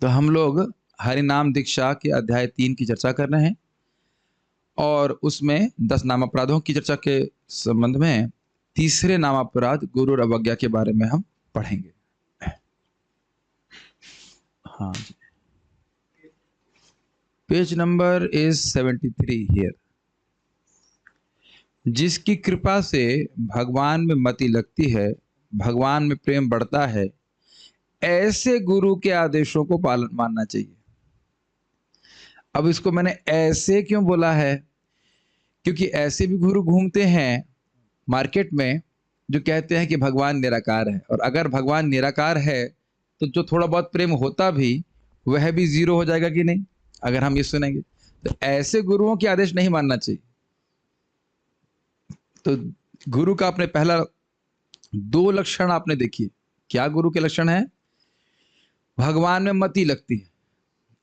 तो हम लोग हरि नाम दीक्षा के अध्याय 3 की चर्चा कर रहे हैं और उसमें 10 नाम अपराधों की चर्चा के संबंध में तीसरे नाम अपराध गुरु और अवज्ञा के बारे में हम पढ़ेंगे। हाँ जी, पेज नंबर इज 73 हियर। जिसकी कृपा से भगवान में मति लगती है, भगवान में प्रेम बढ़ता है, ऐसे गुरु के आदेशों को पालन मानना चाहिए। अब इसको मैंने ऐसे क्यों बोला है? क्योंकि ऐसे भी गुरु घूमते हैं मार्केट में जो कहते हैं कि भगवान निराकार है, और अगर भगवान निराकार है तो जो थोड़ा बहुत प्रेम होता भी वह भी जीरो हो जाएगा कि नहीं, अगर हम ये सुनेंगे। तो ऐसे गुरुओं के आदेश नहीं मानना चाहिए। तो गुरु का आपने पहला 2 लक्षण आपने देखिए। क्या गुरु के लक्षण है? भगवान में मति लगती है,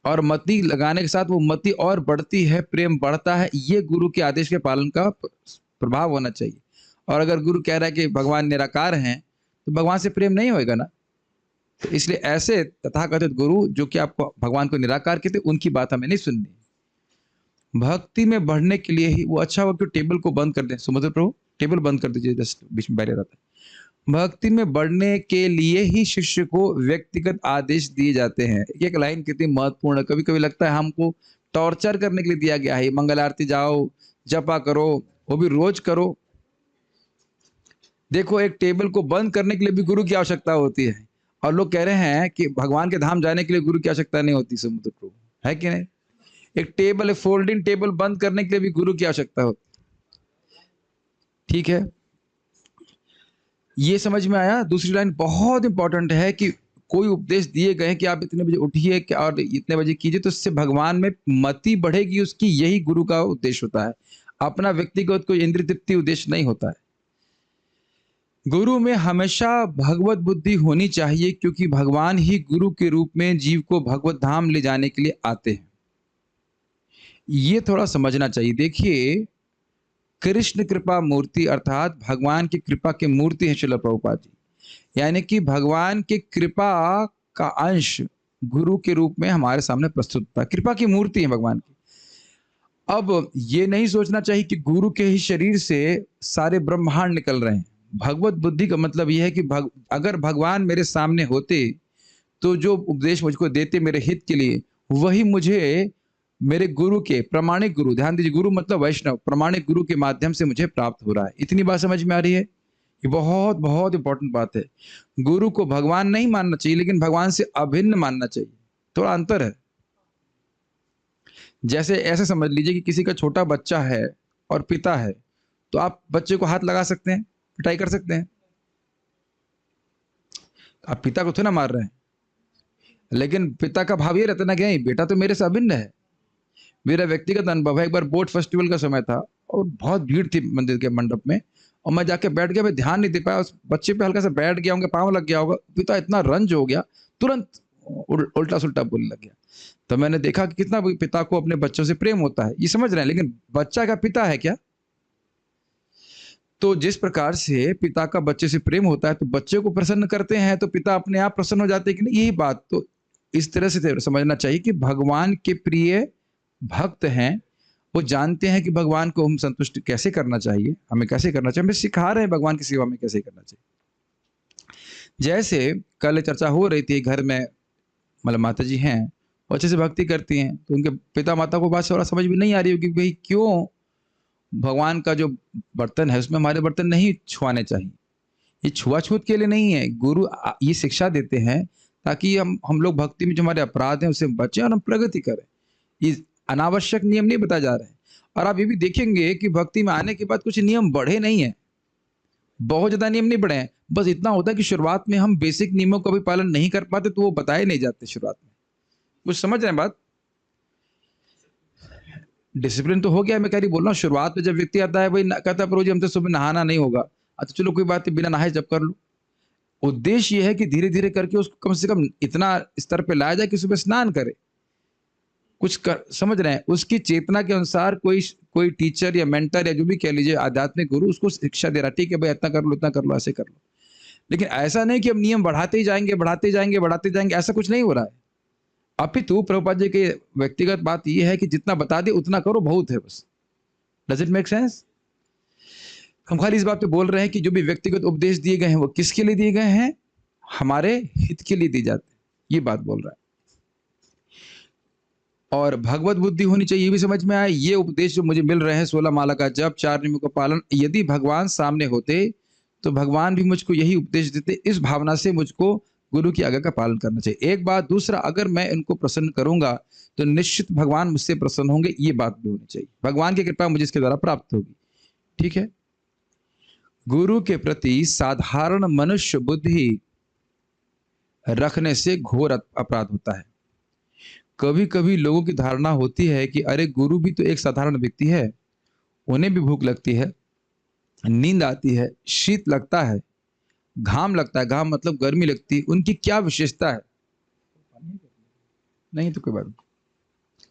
और मति लगाने के साथ वो मति और बढ़ती है, प्रेम बढ़ता है। ये गुरु के आदेश के पालन का प्रभाव होना चाहिए। और अगर गुरु कह रहा है कि भगवान निराकार हैं तो भगवान से प्रेम नहीं होएगा ना। तो इसलिए ऐसे तथाकथित गुरु जो कि आपको भगवान को निराकार कहते, उनकी बात हमें नहीं सुननी। भक्ति में बढ़ने के लिए ही वो अच्छा होगा कि टेबल को बंद कर दें। सुमधुर प्रभु टेबल बंद कर दीजिए, जस्ट बीच में बैठे रहता है। भक्ति में बढ़ने के लिए ही शिष्य को व्यक्तिगत आदेश दिए जाते हैं। एक लाइन कितनी महत्वपूर्ण है। कभी कभी लगता है हमको टॉर्चर करने के लिए दिया गया है। मंगल आरती जाओ, जपा करो, वो भी रोज करो। देखो, एक टेबल को बंद करने के लिए भी गुरु की आवश्यकता होती है, और लोग कह रहे हैं कि भगवान के धाम जाने के लिए गुरु की आवश्यकता नहीं होती। समुद्र प्रभु है कि नहीं? एक टेबल, एक फोल्डिंग टेबल बंद करने के लिए भी गुरु की आवश्यकता होती। ठीक है, ये समझ में आया? दूसरी लाइन बहुत इंपॉर्टेंट है कि कोई उपदेश दिए गए कि आप इतने बजे उठिए और इतने बजे कीजिए, तो इससे भगवान में मति बढ़ेगी उसकी। यही गुरु का उद्देश्य होता है। अपना व्यक्तिगत कोई इंद्रिय तृप्ति उद्देश्य नहीं होता है। गुरु में हमेशा भगवत बुद्धि होनी चाहिए, क्योंकि भगवान ही गुरु के रूप में जीव को भगवत धाम ले जाने के लिए आते हैं। ये थोड़ा समझना चाहिए। देखिए, कृष्ण कृपा मूर्ति अर्थात भगवान की कृपा की मूर्ति है श्रील प्रभुपाद जी। यानी कि भगवान की कृपा का अंश गुरु के रूप में हमारे सामने प्रस्तुत होता है। कृपा की मूर्ति है भगवान की। अब ये नहीं सोचना चाहिए कि गुरु के ही शरीर से सारे ब्रह्मांड निकल रहे हैं। भगवत बुद्धि का मतलब यह है कि अगर भगवान मेरे सामने होते तो जो उपदेश मुझको देते मेरे हित के लिए, वही मुझे मेरे गुरु के, प्रामाणिक गुरु, ध्यान दीजिए, गुरु मतलब वैष्णव, प्रामाणिक गुरु के माध्यम से मुझे प्राप्त हो रहा है। इतनी बात समझ में आ रही है? ये बहुत बहुत इंपॉर्टेंट बात है। गुरु को भगवान नहीं मानना चाहिए, लेकिन भगवान से अभिन्न मानना चाहिए। थोड़ा अंतर है। जैसे ऐसे समझ लीजिए कि किसी का छोटा बच्चा है और पिता है, तो आप बच्चे को हाथ लगा सकते हैं, पिटाई कर सकते हैं। आप पिता को तो ना मार रहे हैं, लेकिन पिता का भाव ये रहता ना कि बेटा तो मेरे से अभिन्न है। मेरा व्यक्तिगत अनुभव है, एक बार बोट फेस्टिवल का समय था और बहुत भीड़ थी मंदिर के मंडप में, और मैं जाके बैठ गया। मैं ध्यान नहीं दे पाया, उस बच्चे पे हल्का सा बैठ गया, उनके पाँव लग गया होगा। पिता इतना रंज हो गया, तुरंत उल्टा सुल्टा बोलने लग गया। तो मैंने देखा कि कितना पिता को अपने बच्चों से प्रेम होता है, ये समझ रहे हैं। लेकिन बच्चा का पिता है क्या? तो जिस प्रकार से पिता का बच्चे से प्रेम होता है, तो बच्चे को प्रसन्न करते हैं तो पिता अपने आप प्रसन्न हो जाते हैं कि नहीं। यही बात तो इस तरह से समझना चाहिए कि भगवान के प्रिय भक्त हैं, वो जानते हैं कि भगवान को हम संतुष्ट कैसे करना चाहिए, हमें कैसे करना चाहिए। हमें सिखा रहे हैं भगवान की सेवा में कैसे करना चाहिए। जैसे कल चर्चा हो रही थी, घर में मतलब माता जी हैं, वो अच्छे से भक्ति करती हैं, तो उनके पिता माता को बात थोड़ा समझ में नहीं आ रही होगी, भाई क्यों भगवान का जो बर्तन है उसमें हमारे बर्तन नहीं छुआने चाहिए। ये छुआछूत के लिए नहीं है। गुरु ये शिक्षा देते हैं ताकि हम लोग भक्ति में जो हमारे अपराध हैं उससे बचें और हम प्रगति करें। ये अनावश्यक नियम नहीं बताए जा रहे हैं। और आप ये भी देखेंगे कि भक्ति में आने के बाद कुछ नियम बढ़े नहीं है, बहुत ज्यादा नियम नहीं बढ़े हैं। बस इतना होता है कि शुरुआत में हम बेसिक नियमों का भी पालन नहीं कर पाते, तो वो बताए नहीं जाते शुरुआत में। कुछ समझ रहे हैं बात? डिसिप्लिन तो हो गया, मैं कह रही बोल रहा हूँ। शुरुआत में जब व्यक्ति आता है, भाई कहता है प्रभु जी हमसे सुबह नहाना नहीं होगा, अच्छा चलो कोई बात नहीं, बिना नहाए जब कर लो। उद्देश्य यह है कि धीरे धीरे करके उसको कम से कम इतना स्तर पे लाया जाए कि सुबह स्नान करे, कुछ कर, समझ रहे हैं? उसकी चेतना के अनुसार कोई टीचर या मेंटर या जो भी कह लीजिए आध्यात्मिक गुरु उसको शिक्षा दे रहा, ठीक है भाई इतना कर लो, इतना कर लो, ऐसे कर लो। लेकिन ऐसा नहीं कि अब नियम बढ़ाते ही जाएंगे, बढ़ाते जाएंगे, बढ़ाते जाएंगे, ऐसा कुछ नहीं हो रहा है। अपितु प्रभुपाद जी की व्यक्तिगत बात यह है कि जितना बता दे उतना करो, बहुत है बस। Does it make sense? हम खाली इस बात पे बोल रहे हैं कि जो भी व्यक्तिगत उपदेश दिए गए हैं वो किसके लिए दिए गए हैं? हमारे हित के लिए दिए जाते हैं, ये बात बोल रहा है। और भगवत बुद्धि होनी चाहिए, ये भी समझ में आया। ये उपदेश जो मुझे मिल रहे हैं, 16 माला का जप, 4 नियमों का पालन, यदि भगवान सामने होते तो भगवान भी मुझको यही उपदेश देते। इस भावना से मुझको गुरु की आज्ञा का पालन करना चाहिए। एक बात। दूसरा, अगर मैं इनको प्रसन्न करूंगा तो निश्चित भगवान मुझसे प्रसन्न होंगे, ये बात भी होनी चाहिए। भगवान की कृपा मुझे इसके द्वारा प्राप्त होगी। ठीक है। गुरु के प्रति साधारण मनुष्य बुद्धि रखने से घोर अपराध होता है। कभी कभी लोगों की धारणा होती है कि अरे गुरु भी तो एक साधारण व्यक्ति है, उन्हें भी भूख लगती है, नींद आती है, शीत लगता है, घाम लगता है, घाम मतलब गर्मी लगती है, उनकी क्या विशेषता है? नहीं तो कोई बात नहीं,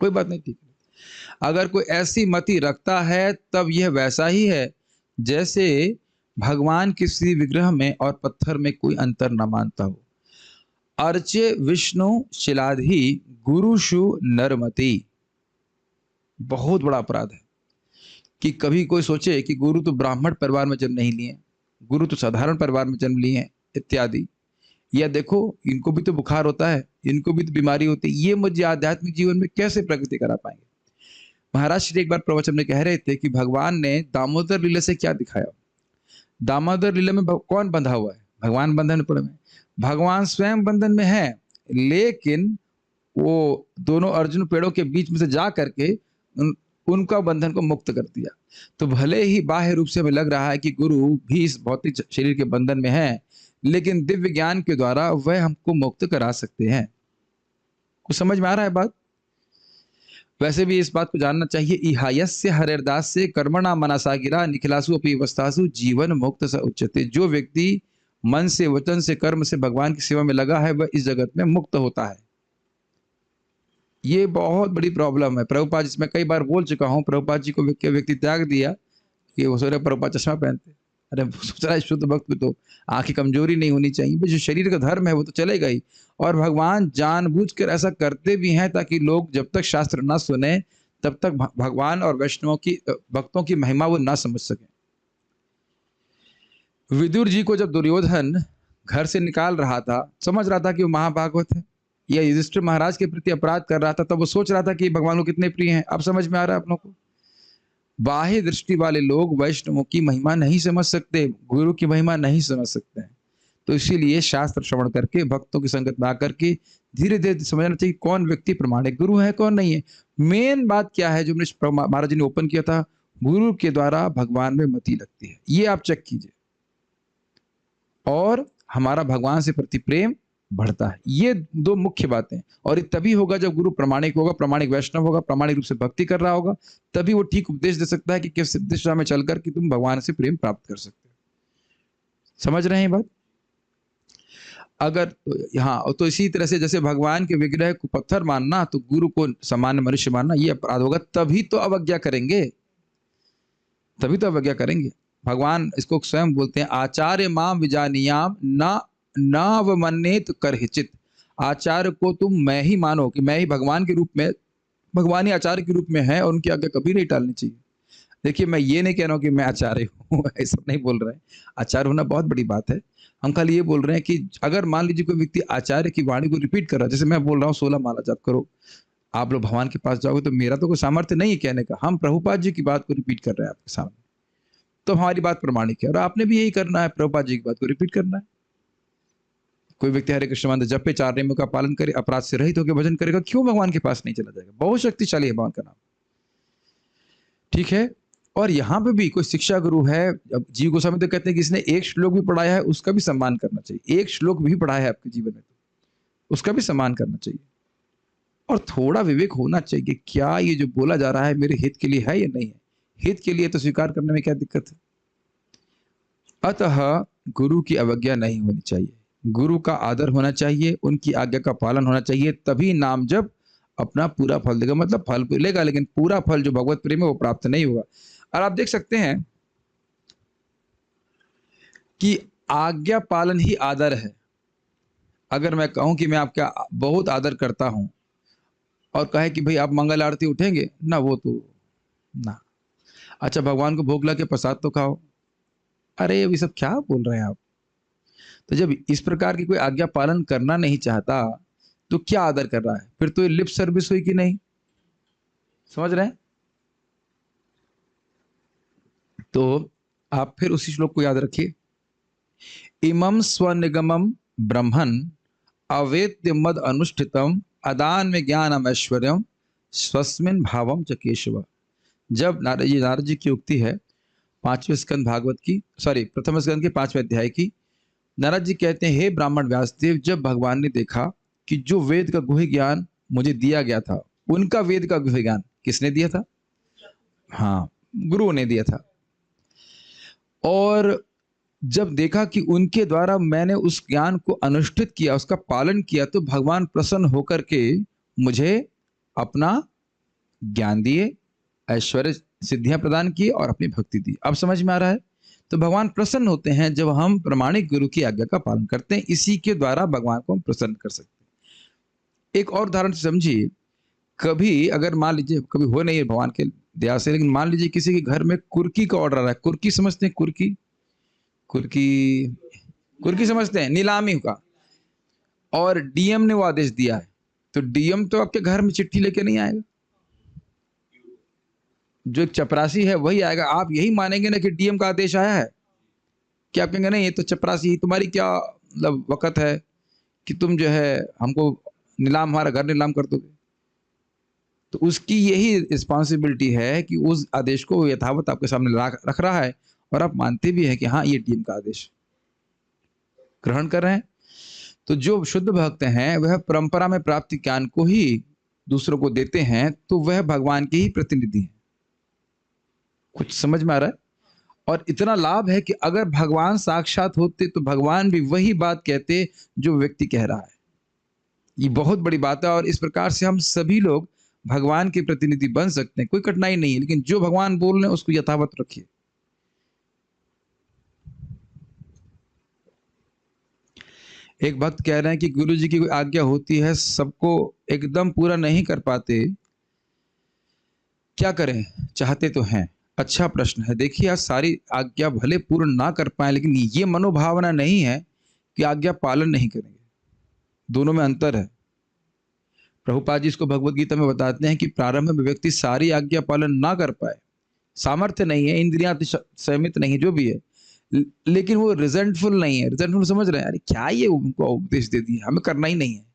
कोई बात नहीं, ठीक है। अगर कोई ऐसी मति रखता है तब यह वैसा ही है जैसे भगवान किसी विग्रह में और पत्थर में कोई अंतर न मानता हो। अर्चे विष्णु शिलाधि गुरुषु नरमति। बहुत बड़ा अपराध है कि कभी कोई सोचे कि गुरु तो ब्राह्मण परिवार में जन्म नहीं लिए, गुरु तो साधारण परिवार में जन्म लिए हैं इत्यादि। या देखो इनको भी तो बुखार होता है, इनको भी तो बीमारी होती है, ये मुझे आध्यात्मिक जीवन में कैसे प्रगति करा पाएंगे? महाराज श्री एक बार प्रवचन में कह रहे थे कि भगवान ने दामोदर लीला से क्या दिखाया। दामोदर लीला में कौन बंधा हुआ है? भगवान बंधन पड़े में, भगवान स्वयं बंधन में है, लेकिन वो दोनों अर्जुन पेड़ों के बीच में से जा करके उनका बंधन को मुक्त कर दिया। तो भले ही बाह्य रूप से हमें लग रहा है कि गुरु भी इस भौतिक शरीर के बंधन में है, लेकिन दिव्य ज्ञान के द्वारा वह हमको मुक्त करा सकते हैं। कुछ समझ में आ रहा है बात? वैसे भी इस बात को जानना चाहिए, इहायस्य हरिदास से कर्मणा मनसा गिरा निखिलासु अपि अवस्थासु जीवन मुक्त स उच्यते। जो व्यक्ति मन से, वचन से, कर्म से भगवान की सेवा में लगा है वह इस जगत में मुक्त होता है। ये बहुत बड़ी प्रॉब्लम है। प्रभुपाद जी, मैं कई बार बोल चुका हूँ, प्रभुपाद जी को व्यक्ति त्याग दिया कि वो सोच रहे प्रभुपाद चश्मा पहनते। अरे सोच रहा है शुद्ध भक्त में तो आंख की कमजोरी नहीं होनी चाहिए, जो शरीर का धर्म है वो तो चलेगा ही। और भगवान जानबूझकर ऐसा करते भी हैं ताकि लोग जब तक शास्त्र ना सुने तब तक भगवान और वैष्णवों की, भक्तों की महिमा वो ना समझ सके। विदुर जी को जब दुर्योधन घर से निकाल रहा था, समझ रहा था कि वो महाभागवत है या युधिष्ठिर महाराज के प्रति अपराध कर रहा था, तब वो सोच रहा था कि भगवान को कितने प्रिय हैं। अब समझ में आ रहा है अपनों को। बाह्य दृष्टि वाले लोग वैष्णवों की महिमा नहीं समझ सकते, गुरु की महिमा नहीं समझ सकते हैं। तो इसीलिए शास्त्र श्रवण करके, भक्तों की संगत में आकर के धीरे धीरे समझना चाहिए कौन व्यक्ति प्रमाणिक गुरु है, कौन नहीं है। मेन बात क्या है जो महाराज जी ने ओपन किया था, गुरु के द्वारा भगवान में मति लगती है, ये आप चेक कीजिए, और हमारा भगवान से प्रति प्रेम बढ़ता है। ये दो मुख्य बातें। और तभी होगा जब गुरु प्रमाणिक होगा, प्रमाणिक वैष्णव होगा, प्रामाणिक रूप से भक्ति कर रहा होगा, तभी वो ठीक उपदेश दे सकता है कि किस दिशा में चलकर कि तुम भगवान से प्रेम प्राप्त कर सकते हो। समझ रहे हैं बात? अगर हाँ, तो इसी तरह से जैसे भगवान के विग्रह को पत्थर मानना, तो गुरु को सामान्य मनुष्य मानना, ये अपराध होगा। तभी तो अवज्ञा करेंगे, तभी तो अवज्ञा करेंगे। भगवान इसको स्वयं बोलते हैं, आचार्य माम विजानियाम नावमन्येत करहिचित। आचार्य को तुम मैं ही मानो कि मैं ही भगवान के रूप में, भगवान ही आचार्य के रूप में है, और उनकी आज्ञा कभी नहीं टालनी चाहिए। देखिए, मैं ये नहीं कह रहा हूँ कि मैं आचार्य हूँ, ऐसा नहीं बोल रहे हैं। आचार्य होना बहुत बड़ी बात है। हम खाली ये बोल रहे हैं कि अगर मान लीजिए कोई व्यक्ति आचार्य की वाणी को रिपीट कर रहा है, जैसे मैं बोल रहा हूँ 16 माला जप करो, आप लोग भगवान के पास जाओगे, तो मेरा तो कोई सामर्थ्य नहीं है कहने का। हम प्रभुपाद जी की बात को रिपीट कर रहे हैं आपके सामने, तो हमारी बात प्रमाणिक है। और आपने भी यही करना है, प्रभुपाद जी की बात को रिपीट करना है। कोई व्यक्ति हरे कृष्ण मंत्र जपे, 4 नियमों का पालन करे, अपराध से रहित होकर भजन करेगा, क्यों भगवान के पास नहीं चला जाएगा? बहुत शक्तिशाली है भगवान का नाम। ठीक है। और यहाँ पे भी कोई शिक्षा गुरु है, अब जीव गोस्वामी तो कहते हैं कि इसने एक श्लोक भी पढ़ाया है, उसका भी सम्मान करना चाहिए। एक श्लोक भी पढ़ाया है आपके जीवन में, तो उसका भी सम्मान करना चाहिए। और थोड़ा विवेक होना चाहिए, क्या ये जो बोला जा रहा है मेरे हित के लिए है या नहीं है? हित के लिए तो स्वीकार करने में क्या दिक्कत है? अतः गुरु की अवज्ञा नहीं होनी चाहिए, गुरु का आदर होना चाहिए, उनकी आज्ञा का पालन होना चाहिए, तभी नाम जब अपना पूरा फल देगा। मतलब फल मिलेगा, लेकिन पूरा फल जो भगवत प्रेम है वो प्राप्त नहीं होगा। और आप देख सकते हैं कि आज्ञा पालन ही आदर है। अगर मैं कहूं कि मैं आपका बहुत आदर करता हूं, और कहे कि भाई आप मंगल आरती उठेंगे ना, वो तो ना। अच्छा, भगवान को भोग लगा के प्रसाद तो खाओ, अरे ये सब क्या बोल रहे हैं आप। तो जब इस प्रकार की कोई आज्ञा पालन करना नहीं चाहता तो क्या आदर कर रहा है, फिर तो ये लिप सर्विस हुई कि नहीं, समझ रहे हैं। तो आप फिर उसी श्लोक को याद रखिए, इमं स्वनिगमं ब्रह्मन् अवेद्य मद अनुष्ठितम अदान में ज्ञानम ऐश्वर्यम स्वस्मिन भावम च केशव। जब ये नारद जी की उक्ति है, पांचवें स्कंद भागवत की, सॉरी प्रथम स्कंद के 5वें अध्याय की। नारद जी कहते हैं, हे ब्राह्मण व्यासदेव, जब भगवान ने देखा कि जो वेद का गुह्य ज्ञान मुझे दिया गया था, उनका वेद का गुह्य ज्ञान किसने दिया था? हाँ, गुरु ने दिया था। और जब देखा कि उनके द्वारा मैंने उस ज्ञान को अनुष्ठित किया, उसका पालन किया, तो भगवान प्रसन्न होकर के मुझे अपना ज्ञान दिए, ऐश्वर्य सिद्धियां प्रदान किए और अपनी भक्ति दी। अब समझ में आ रहा है। तो भगवान प्रसन्न होते हैं जब हम प्रामाणिक गुरु की आज्ञा का पालन करते हैं, इसी के द्वारा भगवान को हम प्रसन्न कर सकते हैं। एक और उदाहरण से समझिए, कभी अगर मान लीजिए, कभी हो नहीं है भगवान के दया से, लेकिन मान लीजिए किसी के घर में कुर्की का ऑर्डर आ रहा है। कुर्की समझते हैं? कुर्की, कुर्की, कुर्की समझते हैं, नीलामी का। और डीएम ने वो आदेश दिया है, तो डीएम तो आपके घर में चिट्ठी लेके नहीं आएगा, जो एक चपरासी है वही आएगा। आप यही मानेंगे ना कि डीएम का आदेश आया है, क्या आप कहेंगे नहीं ये तो चपरासी, तुम्हारी क्या मतलब वक़्त है कि तुम जो है हमको नीलाम, हमारा घर नीलाम कर दोगे। तो उसकी यही रिस्पॉन्सिबिलिटी है कि उस आदेश को यथावत आपके सामने रख रहा है, और आप मानते भी हैं कि हाँ ये डीएम का आदेश ग्रहण कर रहे हैं। तो जो शुद्ध भक्त हैं वह परंपरा में प्राप्त ज्ञान को ही दूसरों को देते हैं, तो वह भगवान के ही प्रतिनिधि हैं। कुछ समझ में आ रहा है? और इतना लाभ है कि अगर भगवान साक्षात होते तो भगवान भी वही बात कहते जो व्यक्ति कह रहा है। ये बहुत बड़ी बात है, और इस प्रकार से हम सभी लोग भगवान के प्रतिनिधि बन सकते हैं, कोई कठिनाई नहीं है। लेकिन जो भगवान बोल रहे हैं उसको यथावत रखिए। एक भक्त कह रहे हैं कि गुरु जी की कोई आज्ञा होती है, सबको एकदम पूरा नहीं कर पाते, क्या करें, चाहते तो हैं। अच्छा प्रश्न है। देखिए, आज सारी आज्ञा भले पूर्ण ना कर पाए, लेकिन ये मनोभावना नहीं है कि आज्ञा पालन नहीं करेंगे। दोनों में अंतर है। प्रभुपाद जी इसको भगवत गीता में बताते हैं कि प्रारंभ में व्यक्ति सारी आज्ञा पालन ना कर पाए, सामर्थ्य नहीं है, इंद्रियां संयमित नहीं है, जो भी है, लेकिन वो रिजेंटफुल नहीं है। रिजेंटफुल समझ रहे हैं, अरे क्या ये उनको उपदेश दे दिया, हमें करना ही नहीं है,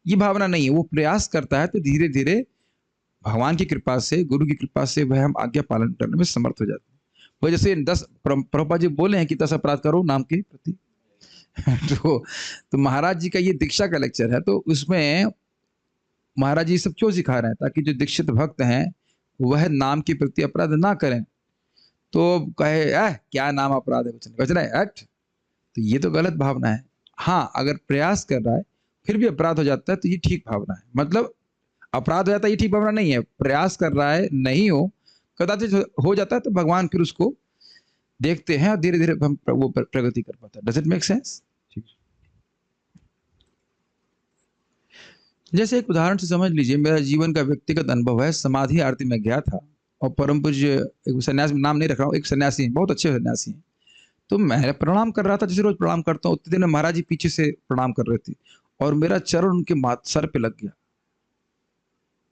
ये भावना नहीं है। वो प्रयास करता है, तो धीरे धीरे भगवान की कृपा से, गुरु की कृपा से वह हम आज्ञा पालन करने में समर्थ हो जाते हैं। वो जैसे 10 प्रभुपाद जी बोले हैं कि 10 अपराध करो नाम के प्रति। तो महाराज जी का ये दीक्षा का लेक्चर है, तो उसमें महाराज जी सब क्यों सिखा रहे हैं, ताकि जो दीक्षित भक्त हैं वह नाम के प्रति अपराध ना करें। तो कहे क्या नाम अपराध है, कुछ नहीं एक्ट, तो ये तो गलत भावना है। हाँ, अगर प्रयास कर रहा है फिर भी अपराध हो जाता है तो ये ठीक भावना है। मतलब अपराध हो जाता है ये ठीक भावना नहीं है। प्रयास कर रहा है, नहीं हो, कदाचित हो जाता है, तो भगवान फिर उसको देखते हैं और धीरे धीरे हम वो प्रगति कर पाता है। Does it make sense? जैसे एक उदाहरण से समझ लीजिए, मेरा जीवन का व्यक्तिगत अनुभव है। समाधि आरती में गया था और परम पूज्य एक सन्यासी, नाम नहीं रख रहा हूँ, एक सन्यासी हैं, बहुत अच्छे सन्यासी हैं। तो मैं प्रणाम कर रहा था, जैसे रोज प्रणाम करता हूँ। उतने दिन महाराज जी पीछे से प्रणाम कर रहे थे और मेरा चरण उनके सर पे लग गया।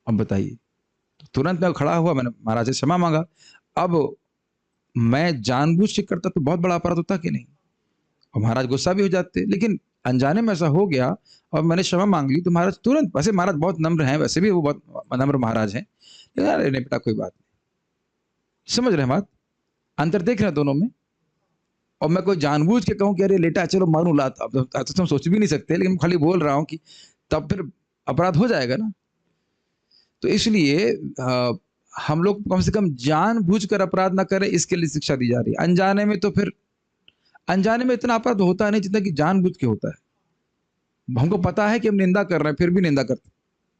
अब बताइए, तो तुरंत मैं खड़ा हुआ, मैंने महाराज से क्षमा मांगा। अब मैं जानबूझ के करता तो बहुत बड़ा अपराध होता कि नहीं, और महाराज गुस्सा भी हो जाते, लेकिन अनजाने में ऐसा हो गया और मैंने क्षमा मांग ली, तो महाराज तुरंत, वैसे महाराज बहुत नम्र हैं, वैसे भी वो बहुत नम्र महाराज हैं, लेकिन अरे नहीं बेटा कोई बात नहीं। समझ रहे हैं बात, अंतर देख रहे हैं दोनों में। और मैं कोई जानबूझ के कहूँ कि अरे लेटा चलो मारू लात, अब तो हम सोच भी नहीं सकते, लेकिन खाली बोल रहा हूँ कि तब फिर अपराध हो जाएगा ना। तो इसलिए हम लोग कम से कम जानबूझकर अपराध ना करें, इसके लिए शिक्षा दी जा रही है। अनजाने में तो फिर, अनजाने में इतना अपराध होता नहीं जितना कि जानबूझ के होता है। हमको पता है कि हम निंदा कर रहे हैं, फिर भी निंदा करते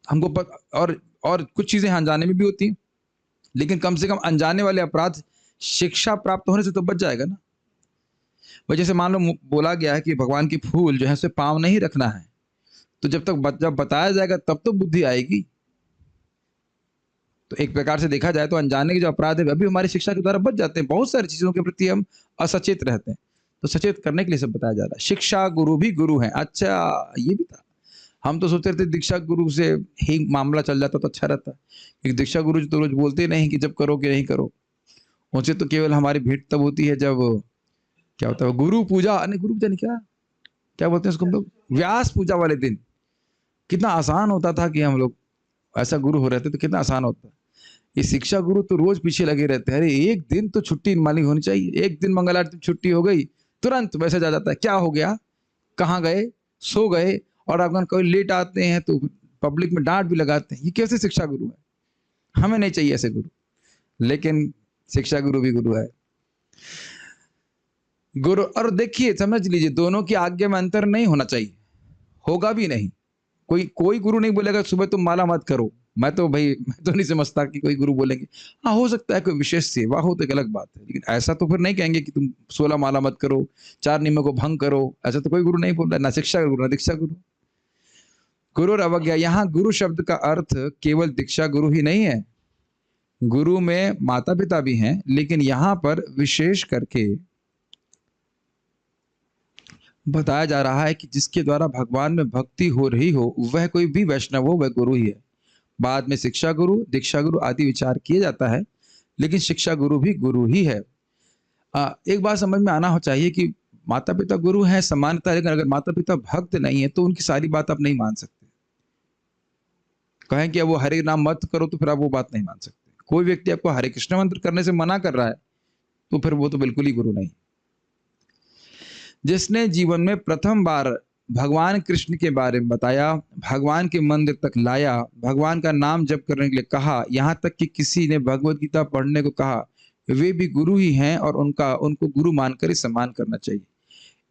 हमको पता। और कुछ चीजें अनजाने में भी होती हैं, लेकिन कम से कम अनजाने वाले अपराध शिक्षा प्राप्त होने से तो बच जाएगा ना। वह जैसे मान लो बोला गया है कि भगवान की फूल जो है उसे पाँव नहीं रखना है, तो जब बताया जाएगा तब तो बुद्धि आएगी। तो एक प्रकार से देखा जाए तो अनजाने के जो अपराध है अभी हमारी शिक्षा के द्वारा बच जाते हैं। बहुत सारी चीजों के प्रति हम असचेत रहते हैं, तो सचेत करने के लिए सब बताया जा रहा है। शिक्षा गुरु भी गुरु है। अच्छा, ये भी था। हम तो सोचते थे दीक्षा गुरु से ही मामला चल जाता तो अच्छा रहता। एक दीक्षा गुरु जी तो रोज बोलते नहीं कि जब करो कि नहीं करो। उनसे तो केवल हमारी भेंट तब होती है जब क्या होता है, गुरु पूजा, नहीं गुरु पूजा नहीं, क्या क्या बोलते हैं उसको हम लोग, व्यास पूजा वाले दिन। कितना आसान होता था कि हम लोग ऐसा गुरु हो रहते तो कितना आसान होता। ये शिक्षा गुरु तो रोज पीछे लगे रहते हैं। अरे एक दिन तो छुट्टी मालिक होनी चाहिए, एक दिन मंगल आरती छुट्टी हो गई तुरंत मैसेज आ जाता है, क्या हो गया, कहाँ गए, सो गए। और अगर कोई लेट आते हैं तो पब्लिक में डांट भी लगाते हैं। ये कैसे शिक्षा गुरु है? हमें नहीं चाहिए ऐसे गुरु। लेकिन शिक्षा गुरु भी गुरु है। गुरु, और देखिए समझ लीजिए दोनों की आज्ञा में अंतर नहीं होना चाहिए, होगा भी नहीं। कोई कोई गुरु नहीं बोलेगा सुबह तुम माला मत करो। मैं तो नहीं समझता कि कोई गुरु बोलेंगे। हाँ, हो सकता है कोई विशेष सेवा हो तो एक अलग बात है, लेकिन ऐसा तो फिर नहीं कहेंगे कि तुम 16 माला मत करो, 4 नियमों को भंग करो। ऐसा तो कोई गुरु नहीं बोल रहा, ना शिक्षा गुरु ना दीक्षा गुरु। गुरु और अवज्ञा, यहाँ गुरु शब्द का अर्थ केवल दीक्षा गुरु ही नहीं है। गुरु में माता पिता भी हैं, लेकिन यहाँ पर विशेष करके बताया जा रहा है कि जिसके द्वारा भगवान में भक्ति हो रही हो वह कोई भी वैष्णव हो, वह गुरु ही है। बाद में शिक्षा गुरु, दीक्षा गुरु आदि विचार किया जाता है, लेकिन शिक्षा गुरु भी गुरु ही है। एक बात समझ में आना हो चाहिए कि माता पिता गुरु हैं समानता, लेकिन अगर माता पिता भक्त नहीं है तो उनकी सारी बात आप नहीं मान सकते। कहें कि अब वो हरे नाम मत करो तो फिर आप वो बात नहीं मान सकते। कोई व्यक्ति आपको हरे कृष्ण मंत्र करने से मना कर रहा है तो फिर वो तो बिल्कुल ही गुरु नहीं। जिसने जीवन में प्रथम बार भगवान कृष्ण के बारे में बताया, भगवान के मंदिर तक लाया, भगवान का नाम जप करने के लिए कहा, यहाँ तक कि किसी ने भगवत गीता पढ़ने को कहा, वे भी गुरु ही हैं और उनको गुरु मानकर ही सम्मान करना चाहिए।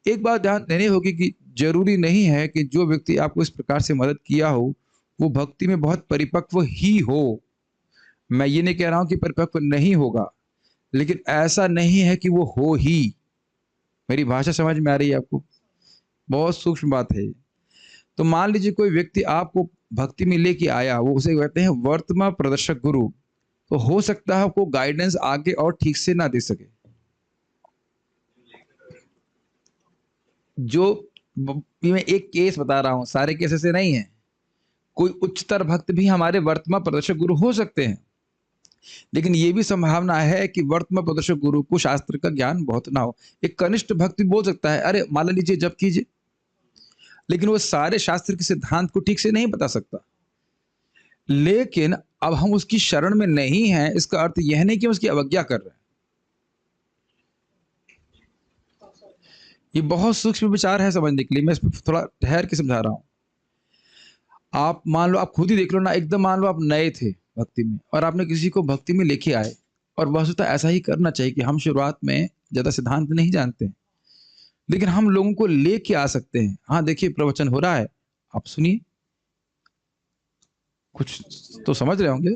एक बात ध्यान देनी होगी कि जरूरी नहीं है कि जो व्यक्ति आपको इस प्रकार से मदद किया हो वो भक्ति में बहुत परिपक्व ही हो। मैं ये नहीं कह रहा हूं कि परिपक्व नहीं होगा, लेकिन ऐसा नहीं है कि वो हो ही। मेरी भाषा समझ में आ रही है आपको? बहुत सूक्ष्म बात है। तो मान लीजिए कोई व्यक्ति आपको भक्ति में लेके आया, वो उसे कहते हैं वर्तमान प्रदर्शक गुरु। तो हो सकता है आपको गाइडेंस आगे और ठीक से ना दे सके। जो मैं एक केस बता रहा हूं, सारे केस ऐसे नहीं है। कोई उच्चतर भक्त भी हमारे वर्तमान प्रदर्शक गुरु हो सकते हैं, लेकिन ये भी संभावना है कि वर्तमान प्रदर्शक गुरु को शास्त्र का ज्ञान बहुत ना हो। एक कनिष्ठ भक्त बोल सकता है अरे माला लीजिए, जप कीजिए, लेकिन वो सारे शास्त्र के सिद्धांत को ठीक से नहीं बता सकता। लेकिन अब हम उसकी शरण में नहीं हैं, इसका अर्थ यह नहीं कि हम उसकी अवज्ञा कर रहे हैं। ये बहुत सूक्ष्म विचार है समझने के लिए, मैं इसमें थोड़ा ठहर के समझा रहा हूं। आप मान लो, आप खुद ही देख लो ना, एकदम मान लो आप नए थे भक्ति में और आपने किसी को भक्ति में लेके आए, और वस्तुतः ऐसा ही करना चाहिए कि हम शुरुआत में ज्यादा सिद्धांत नहीं जानते, लेकिन हम लोगों को लेके आ सकते हैं। हाँ देखिए प्रवचन हो रहा है, आप सुनिए, कुछ तो समझ रहे होंगे।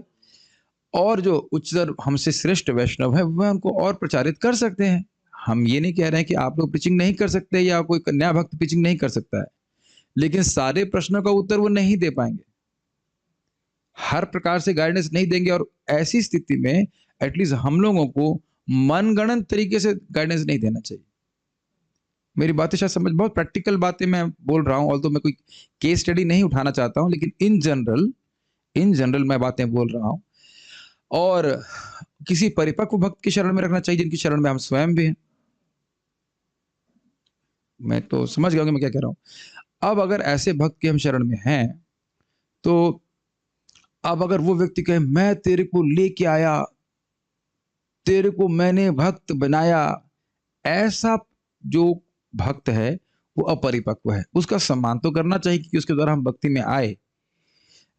और जो उच्चतर हमसे श्रेष्ठ वैष्णव है वह उनको और प्रचारित कर सकते हैं। हम ये नहीं कह रहे हैं कि आप लोग पिचिंग नहीं कर सकते या कोई कन्या भक्त पिचिंग नहीं कर सकता है, लेकिन सारे प्रश्नों का उत्तर वो नहीं दे पाएंगे, हर प्रकार से गाइडेंस नहीं देंगे। और ऐसी स्थिति में एटलीस्ट हम लोगों को मनगणन तरीके से गाइडेंस नहीं देना चाहिए। मेरी बातें शायद समझ, बहुत प्रैक्टिकल बातें मैं बोल रहा हूं, ऑल्दो मैं कोई केस स्टडी नहीं उठाना चाहता हूं, लेकिन इन जनरल मैं बातें बोल रहा हूं। और किसी परिपक्व भक्त की शरण में रखना चाहिए, जिनकी शरण में हम स्वयं भी हैं। मैं तो समझ गया कि मैं क्या कह रहा हूं। अब अगर ऐसे भक्त के हम शरण में हैं, तो अब अगर वो व्यक्ति कहे मैं तेरे को लेके आया, तेरे को मैंने भक्त बनाया, ऐसा जो भक्त है वो अपरिपक्व है। उसका सम्मान तो करना चाहिए क्योंकि उसके द्वारा हम भक्ति में आए,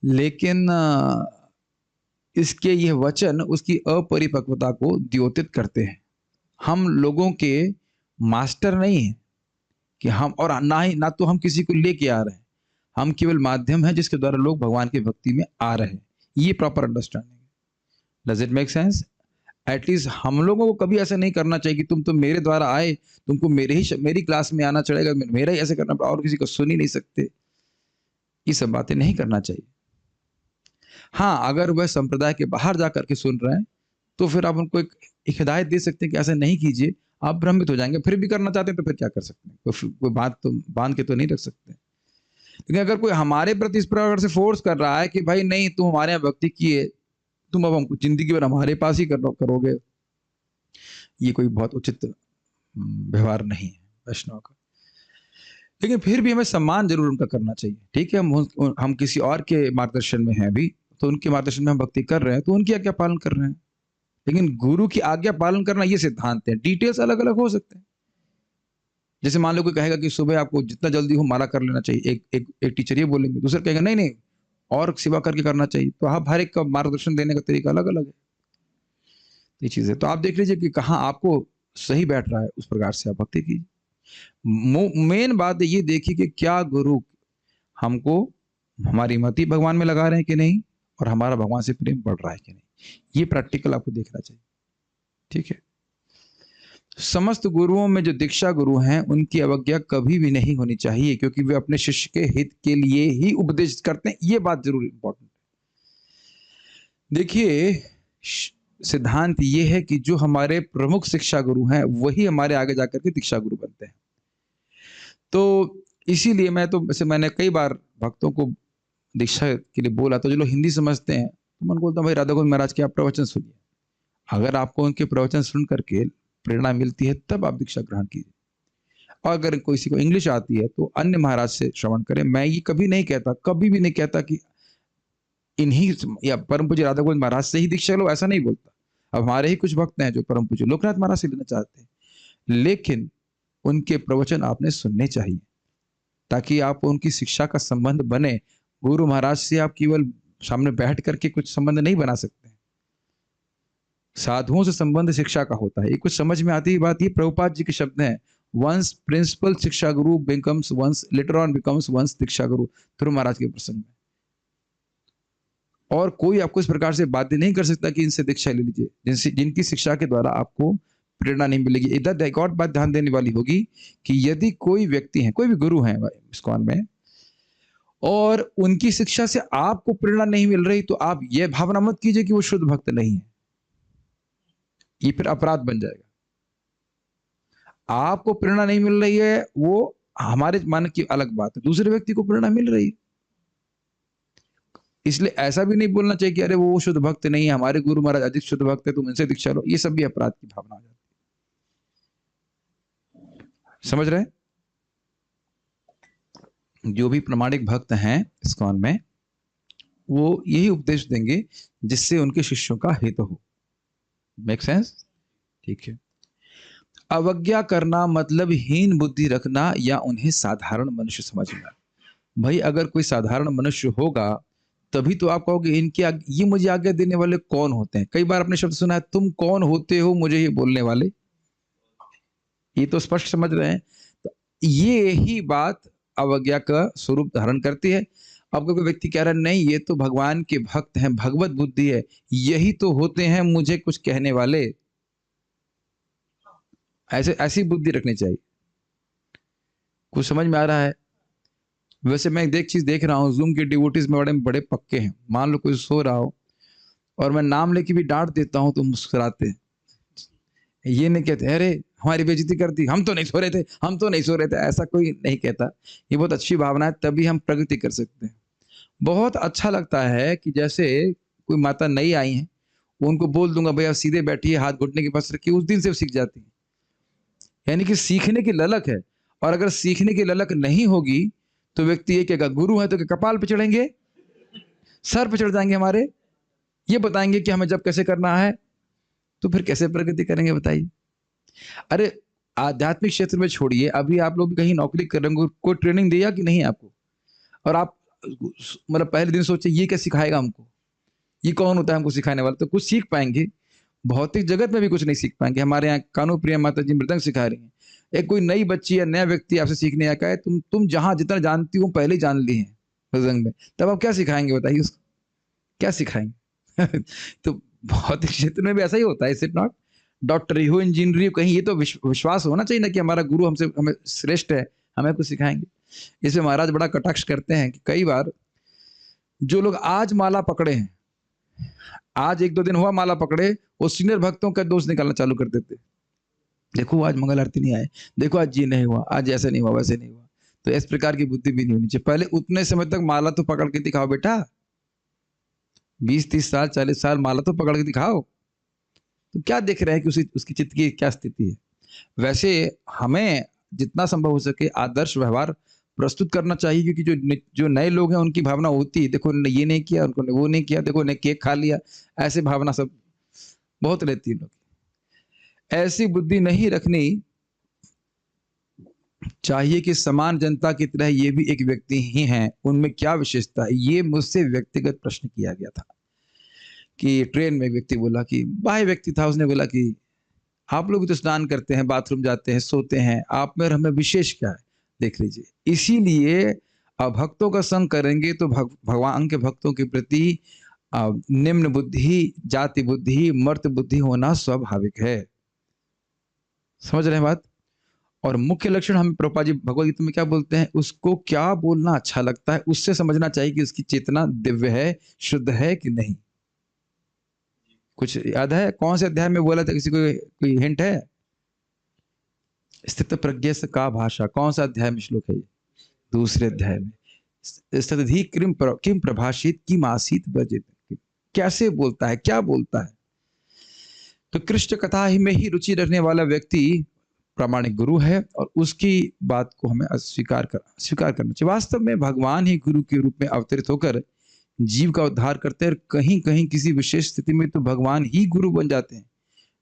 लेकिन इसके यह वचन उसकी अपरिपक्वता को द्योतित करते हैं। हम लोगों के मास्टर नहीं है कि हम, और ना तो हम किसी को लेके आ रहे हैं, हम केवल माध्यम है जिसके द्वारा लोग भगवान की भक्ति में आ रहे हैं। ये प्रॉपर अंडरस्टैंडिंग है। Does it make sense? At least हम लोगों को कभी ऐसा नहीं करना चाहिए कि तुम तो मेरे द्वारा आए, तुमको मेरी क्लास में आना चढ़ेगा, मेरा ही ऐसे करना पड़ा, और किसी को सुन ही नहीं सकते। ये सब बातें नहीं करना चाहिए। हाँ, अगर वह संप्रदाय के बाहर जा करके सुन रहे हैं, तो फिर आप उनको एक हिदायत दे सकते हैं कि ऐसा नहीं कीजिए, आप भ्रमित हो जाएँगे। फिर भी करना चाहते हैं तो फिर क्या कर सकते हैं? कोई बात तो बाँध के तो नहीं रख सकते। लेकिन अगर कोई हमारे प्रति इस प्रकार से फ़ोर्स कर रहा है कि भाई नहीं तुम हमारे यहाँ भक्ति किए, तुम अब हमको ज़िंदगी भर हमारे पास ही करोगे, ये कोई बहुत उचित व्यवहार नहीं है वैष्णव का। लेकिन फिर भी हमें सम्मान ज़रूर उनका करना चाहिए। ठीक है, हम किसी और के मार्गदर्शन में हैं अभी, तो उनके मार्गदर्शन में हम भक्ति कर रहे हैं, तो उनकी आज्ञा पालन कर रहे हैं। लेकिन गुरु की आज्ञा पालन करना ये सिद्धांत है, डिटेल्स अलग-अलग हो सकते हैं। जैसे मान लो कोई कहेगा कि सुबह आपको जितना जल्दी हो माला कर लेना चाहिए, एक टीचर ये बोलेंगे, दूसरा कहेगा नहीं-नहीं और सेवा करके करना चाहिए। तो आप हर एक का मार्गदर्शन देने का तरीका अलग-अलग है। ये चीज़ है। तो आप देख लीजिए कि कहाँ आपको सही बैठ रहा है, उस प्रकार से आप भक्ति कीजिए। मेन बात ये देखिए कि क्या गुरु हमको हमारी मति भगवान में लगा रहे हैं कि नहीं, और हमारा भगवान से प्रेम बढ़ रहा है कि नहीं, ये प्रैक्टिकल आपको देखना चाहिए। ठीक है, समस्त गुरुओं में जो दीक्षा गुरु हैं उनकी अवज्ञा कभी भी नहीं होनी चाहिए, क्योंकि वे अपने शिष्य के हित के लिए ही उपदेश करते हैं। ये बात जरूर इंपॉर्टेंट है। देखिए, सिद्धांत ये है कि जो हमारे प्रमुख शिक्षा गुरु हैं वही हमारे आगे जाकर के दीक्षा गुरु बनते हैं। तो इसीलिए मैंने कई बार भक्तों को दीक्षा के लिए बोला, तो जो लोग हिंदी समझते हैं तो मैं बोलता हूँ भाई राधा गोविंद महाराज के आप प्रवचन सुनिए। अगर आपको उनके प्रवचन सुन करके प्रेरणा मिलती है तब आप दीक्षा ग्रहण कीजिए। और अगर किसी को इंग्लिश आती है तो अन्य महाराज से श्रवण करें। मैं ये कभी नहीं कहता, कभी भी नहीं कहता कि इन्हीं या परम पूज्य राधा गोविंद महाराज से ही दीक्षा लो, ऐसा नहीं बोलता। अब हमारे ही कुछ भक्त हैं जो परम पूज्य लोकनाथ महाराज से लेना चाहते हैं, लेकिन उनके प्रवचन आपने सुनने चाहिए ताकि आप उनकी शिक्षा का संबंध बने। गुरु महाराज से आप केवल सामने बैठ करके कुछ संबंध नहीं बना सकते। साधुओं से संबंध शिक्षा का होता है। ये कुछ समझ में आती है बात। ये प्रभुपाद जी के शब्द हैं, वंस प्रिंसिपल शिक्षा गुरु becomes once later on becomes once दीक्षा गुरु, ध्रुव महाराज के प्रसंग में। और कोई आपको इस प्रकार से बाध्य नहीं कर सकता कि इनसे दीक्षा ले लीजिए जिनकी शिक्षा के द्वारा आपको प्रेरणा नहीं मिलेगी। इधर एक और बात ध्यान देने वाली होगी कि यदि कोई व्यक्ति है, कोई भी गुरु है इस्कॉन में, और उनकी शिक्षा से आपको प्रेरणा नहीं मिल रही, तो आप यह भावना मत कीजिए कि वो शुद्ध भक्त नहीं है। ये फिर अपराध बन जाएगा। आपको प्रेरणा नहीं मिल रही है, वो हमारे मन की अलग बात है, दूसरे व्यक्ति को प्रेरणा मिल रही है। इसलिए ऐसा भी नहीं बोलना चाहिए कि अरे वो शुद्ध भक्त नहीं है, हमारे गुरु महाराज अधिक शुद्ध भक्त है, तुम इनसे दीक्षा लो। ये सब भी अपराध की भावना आ जाती है। समझ रहे? जो भी प्रामाणिक भक्त हैं इस्कॉन में, वो यही उपदेश देंगे जिससे उनके शिष्यों का हित हो। Make sense? ठीक है। अवज्ञा करना मतलब हीन बुद्धि रखना या उन्हें साधारण मनुष्य समझना। भाई अगर कोई साधारण मनुष्य होगा तभी तो आप कहोगे ये मुझे आज्ञा देने वाले कौन होते हैं। कई बार आपने शब्द सुना है, तुम कौन होते हो मुझे ये बोलने वाले। ये तो स्पष्ट समझ रहे हैं। तो ये ही बात अवज्ञा का स्वरूप धारण करती है। अब कोई व्यक्ति कह रहा है नहीं ये तो भगवान के भक्त हैं, भगवत बुद्धि है, यही तो होते हैं मुझे कुछ कहने वाले, ऐसी बुद्धि रखनी चाहिए। कुछ समझ में आ रहा है? वैसे मैं एक चीज देख रहा हूँ, जूम के डिवोटीज में बड़े पक्के हैं। मान लो कोई सो रहा हो और मैं नाम लेके भी डांट देता हूँ तो मुस्कुराते हैं। ये नहीं कहते अरे हमारी बेइज्जती कर दी, हम तो नहीं सो रहे थे, हम तो नहीं सो रहे थे। ऐसा कोई नहीं कहता। ये बहुत अच्छी भावना है, तभी हम प्रगति कर सकते हैं। बहुत अच्छा लगता है कि जैसे कोई माता नई आई है, उनको बोल दूंगा भैया सीधे बैठिए, हाथ घुटने के पास रखिए, उस दिन से सीख जाती है। यानी कि सीखने की ललक है। और अगर सीखने की ललक नहीं होगी तो व्यक्ति ये कहेगा गुरु है तो क्या कपाल पे चढ़ेंगे, सर पे चढ़ जाएंगे हमारे, ये बताएंगे कि हमें जब कैसे करना है, तो फिर कैसे प्रगति करेंगे बताइए। अरे आध्यात्मिक क्षेत्र में छोड़िए, अभी आप लोग कहीं नौकरी कर रहे होंगे, कोई ट्रेनिंग दिया कि नहीं आपको, और आप मतलब पहले दिन सोचे ये क्या सिखाएगा हमको, ये कौन होता है हमको सिखाने वाला। तो कुछ सीख पाएंगे, भौतिक जगत में भी कुछ नहीं सीख पाएंगे। हमारे यहाँ कानू प्रिया माता जी मृदंग सिखा रही हैं। एक कोई नई बच्ची या नया व्यक्ति आपसे सीखने आया है, तुम जहां जितना जानती हो पहले ही जान ली है मृदंग में, तब आप क्या सिखाएंगे बताइए उसको, क्या सिखाएंगे? तो भौतिक क्षेत्र में भी ऐसा ही होता है। Is it not? डॉक्टरी हो, इंजीनियरिंग हो, कहीं ये तो विश्वास होना चाहिए ना कि हमारा गुरु हमें श्रेष्ठ है, हमें कुछ सिखाएंगे। इसमें महाराज बड़ा कटाक्ष करते हैं कि कई बार जो लोग आज माला पकड़े हैं आज 1-2 दिन हुआ माला पकड़े, वो सीनियर भक्तों का दोष निकालना चालू कर देते। देखो आज मंगल आरती नहीं आए, देखो आज ये नहीं हुआ, आज ऐसा नहीं हुआ, वैसे नहीं हुआ। तो इस प्रकार की बुद्धि भी नहीं होनी चाहिए। पहले उतने समय तक माला तो पकड़ के दिखाओ बेटा, 20-30 साल 40 साल माला तो पकड़ के दिखाओ। तो क्या देख रहे हैं कि उसकी चित्त की क्या स्थिति है। वैसे हमें जितना संभव हो सके आदर्श व्यवहार प्रस्तुत करना चाहिए, क्योंकि जो नए लोग हैं उनकी भावना होती है, देखो ने ये नहीं किया, उनको वो नहीं किया, देखो ने केक खा लिया, ऐसे भावना सब बहुत रहती है। लोग ऐसी बुद्धि नहीं रखनी चाहिए कि समान जनता की तरह ये भी एक व्यक्ति ही हैं, उनमें क्या विशेषता है। ये मुझसे व्यक्तिगत प्रश्न किया गया था कि ट्रेन में एक व्यक्ति बोला कि बाह्य व्यक्ति था, उसने बोला कि आप लोग तो स्नान करते हैं, बाथरूम जाते हैं, सोते हैं, आप में और हमें विशेष क्या है, देख लीजिए। इसीलिए भक्तों का संग करेंगे तो भगवान के भक्तों के प्रति निम्न बुद्धि, जाति बुद्धि, मर्त बुद्धि होना स्वाभाविक है। समझ रहे हैं बात। और मुख्य लक्षण हम प्रभुपाद जी भगवद गीता में क्या बोलते हैं, उसको क्या बोलना अच्छा लगता है, उससे समझना चाहिए कि उसकी चेतना दिव्य है, शुद्ध है कि नहीं। कुछ याद है कौन से अध्याय में बोला था, किसी को कोई हिंट है? स्थित प्रज्ञ से का भाषा, कौन सा अध्याय में श्लोक है ये? दूसरे अध्याय में। स्थिति किम प्रभाषित किम आसीत वर्जित, कैसे बोलता है, क्या बोलता है। तो कृष्ण कथा ही में ही रुचि रखने वाला व्यक्ति प्रामाणिक गुरु है, और उसकी बात को हमें स्वीकार करना चाहिए। वास्तव में भगवान ही गुरु के रूप में अवतरित होकर जीव का उद्धार करते हैं, और कहीं कहीं किसी विशेष स्थिति में तो भगवान ही गुरु बन जाते हैं।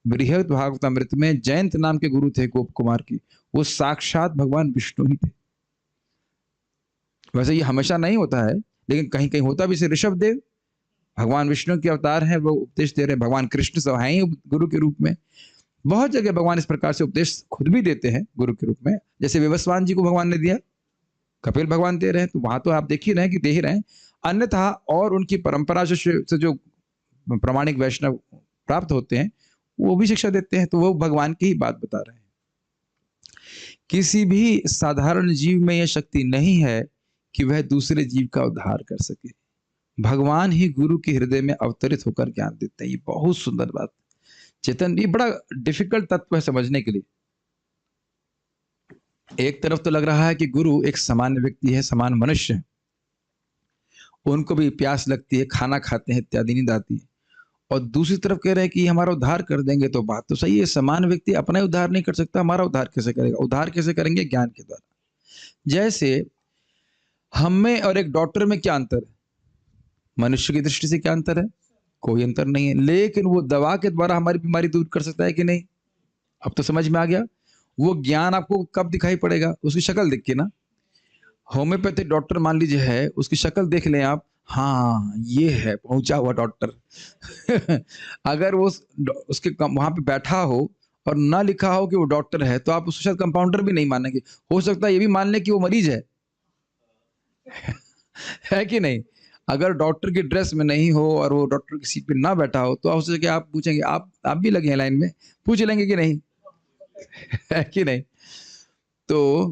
बृहद भागवतामृत में जयंत नाम के गुरु थे गोप कुमार की, वो साक्षात भगवान विष्णु ही थे। वैसे ये हमेशा नहीं होता है, लेकिन कहीं कहीं होता भी। से ऋषभ देव भगवान विष्णु के अवतार हैं, वो उपदेश दे रहे हैं। भगवान कृष्ण सब हैं ही गुरु के रूप में। बहुत जगह भगवान इस प्रकार से उपदेश खुद भी देते हैं गुरु के रूप में, जैसे विवस्वान जी को भगवान ने दिया, कपिल भगवान दे रहे हैं, तो वहां तो आप देख ही रहे हैं कि दे ही रहे हैं। अन्यथा और उनकी परंपरा से जो प्रामाणिक वैष्णव प्राप्त होते हैं, वो भी शिक्षा देते हैं, तो वो भगवान की ही बात बता रहे हैं। किसी भी साधारण जीव में यह शक्ति नहीं है कि वह दूसरे जीव का उद्धार कर सके। भगवान ही गुरु के हृदय में अवतरित होकर ज्ञान देते हैं। ये बहुत सुंदर बात चेतन, ये बड़ा डिफिकल्ट तत्व है समझने के लिए। एक तरफ तो लग रहा है कि गुरु एक सामान्य व्यक्ति है, समान मनुष्य है, उनको भी प्यास लगती है, खाना खाते हैं, इत्यादि नींद आती है, और दूसरी तरफ कह रहे हैं कि हमारा उद्धार कर देंगे। तो बात तो सही है, समान व्यक्ति अपना उद्धार नहीं कर सकता, हमारा उद्धार कैसे करेगा? उद्धार कैसे करेंगे? ज्ञान के द्वारा। जैसे हम में और एक डॉक्टर में क्या अंतर है? मनुष्य की दृष्टि से क्या अंतर है? कोई अंतर नहीं है, लेकिन वो दवा के द्वारा हमारी बीमारी दूर कर सकता है कि नहीं? अब तो समझ में आ गया। वो ज्ञान आपको कब दिखाई पड़ेगा? उसकी शक्ल देख के ना। होम्योपैथिक डॉक्टर मान लीजिए है, उसकी शक्ल देख लें आप, हाँ ये है पहुंचा हुआ डॉक्टर। अगर वो उसके वहां पे बैठा हो और ना लिखा हो कि वो डॉक्टर है, तो आप उसको शायद कंपाउंडर भी नहीं मानेंगे। हो सकता है ये भी मान लें कि वो मरीज है। है कि नहीं? अगर डॉक्टर की ड्रेस में नहीं हो और वो डॉक्टर की सीट पे ना बैठा हो, तो उससे क्या आप पूछेंगे, आप भी लगे हैं लाइन में, पूछ लेंगे कि नहीं? है कि नहीं? तो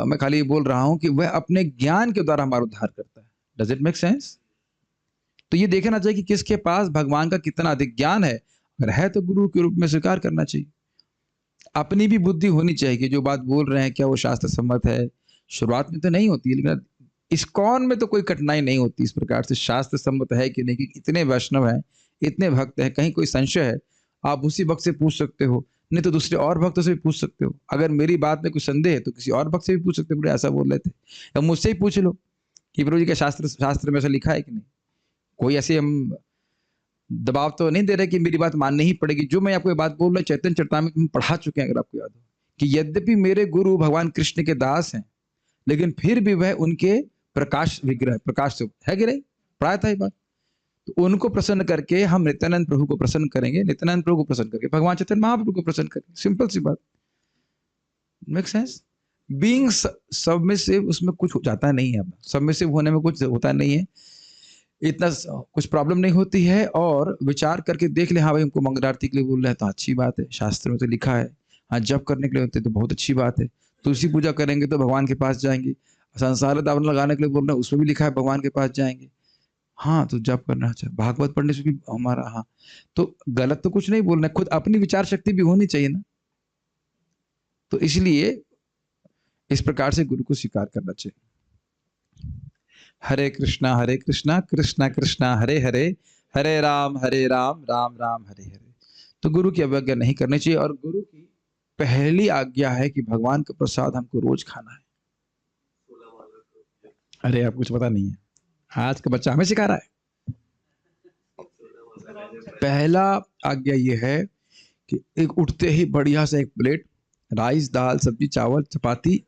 मैं खाली बोल रहा हूं कि वह अपने ज्ञान के द्वारा हमारा उद्धार करता है। Does it make sense? तो ये देखना चाहिए कि किसके पास भगवान का कितना अधिक ज्ञान है। अगर है तो गुरु के रूप में स्वीकार करना चाहिए। अपनी भी बुद्धि होनी चाहिए कि जो बात बोल रहे हैं क्या वो शास्त्र सम्मत है। शुरुआत में तो नहीं होती, लेकिन इस्कॉन में तो कोई कठिनाई नहीं होती इस प्रकार से शास्त्र सम्मत है कि नहीं, कि इतने वैष्णव हैं, इतने भक्त हैं, कहीं कोई संशय है आप उसी भक्त से पूछ सकते हो, नहीं तो दूसरे और भक्तों से भी पूछ सकते हो। अगर मेरी बात में कुछ संदेह है तो किसी और भक्त से भी पूछ सकते हो, ऐसा बोल रहे थे, या मुझसे ही पूछ लो कि प्रभु जी का शास्त्र में ऐसा लिखा है कि नहीं। कोई ऐसे हम दबाव तो नहीं दे रहे कि मेरी बात माननी ही पड़ेगी। जो मैं आपको ये बात बोल रहा हूँ चैतन्य चरितामृत में पढ़ा चुके हैं, अगर आपको याद हो, कि यद्यपि मेरे गुरु भगवान कृष्ण के दास हैं, लेकिन फिर भी वह उनके प्रकाश विग्रह, प्रकाश से है कि नहीं, प्राय था ये बात। तो उनको प्रसन्न करके हम नित्यानंद प्रभु को प्रसन्न करेंगे, नित्यानंद प्रभु को प्रसन्न करके भगवान चैतन्य महाप्रभु को प्रसन्न करेंगे। सिंपल सी बात। Make sense? बीइंग सबमिसिव, उसमें कुछ हो जाता नहीं है। सबमिसिव होने में कुछ होता नहीं है, इतना कुछ प्रॉब्लम नहीं होती है। और विचार करके देख ले, हाँ भाई हमको मंगल आरती के लिए बोल रहे हैं तो अच्छी बात है, शास्त्र में तो लिखा है। हाँ जप करने के लिए होते तो बहुत अच्छी बात है, तुलसी पूजा करेंगे तो भगवान के पास जाएंगे। संसार दावन लगाने के लिए बोल रहे हैं, उसमें भी लिखा है भगवान के पास जाएंगे। हाँ तो जप करना चाहिए, भागवत पढ़ने से भी हमारा, हाँ तो गलत तो कुछ नहीं बोलना है, खुद अपनी विचार शक्ति भी होनी चाहिए ना। तो इसलिए इस प्रकार से गुरु को स्वीकार करना चाहिए। हरे कृष्णा कृष्णा कृष्णा हरे हरे, हरे राम राम राम हरे हरे। तो गुरु की अवज्ञा नहीं करनी चाहिए। और गुरु की पहली आज्ञा है कि भगवान का प्रसाद हमको रोज खाना है। अरे आप कुछ पता नहीं है, आज का बच्चा हमें सिखा रहा है। पहला आज्ञा ये है कि एक उठते ही बढ़िया से एक प्लेट राइस, दाल, सब्जी, चावल, चपाती,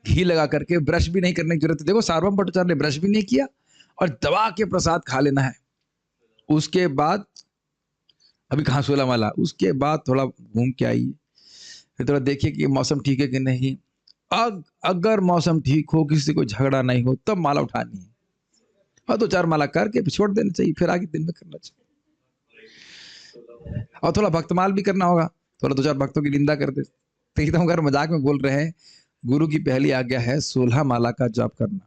घी लगा करके, ब्रश भी नहीं करने की जरूरत है। देखो सार्वभौम भट्टाचार्य ने ब्रश भी नहीं किया और दबा के प्रसाद खा लेना है। उसके बाद अभी कहाँ 16 माला, उसके बाद थोड़ा घूम के आइए, फिर थोड़ा देखिए कि मौसम ठीक है कि नहीं। अगर मौसम ठीक हो, किसी को झगड़ा नहीं हो, तब माला उठानी है और 2-4 माला करके छोड़ देना चाहिए, फिर आगे दिन में करना चाहिए। और थोड़ा भक्तमाल भी करना होगा, थोड़ा 2-4 भक्तों की निंदा कर दे, तो एकदम अगर मजाक में बोल रहे हैं। गुरु की पहली आज्ञा है 16 माला का जाप करना,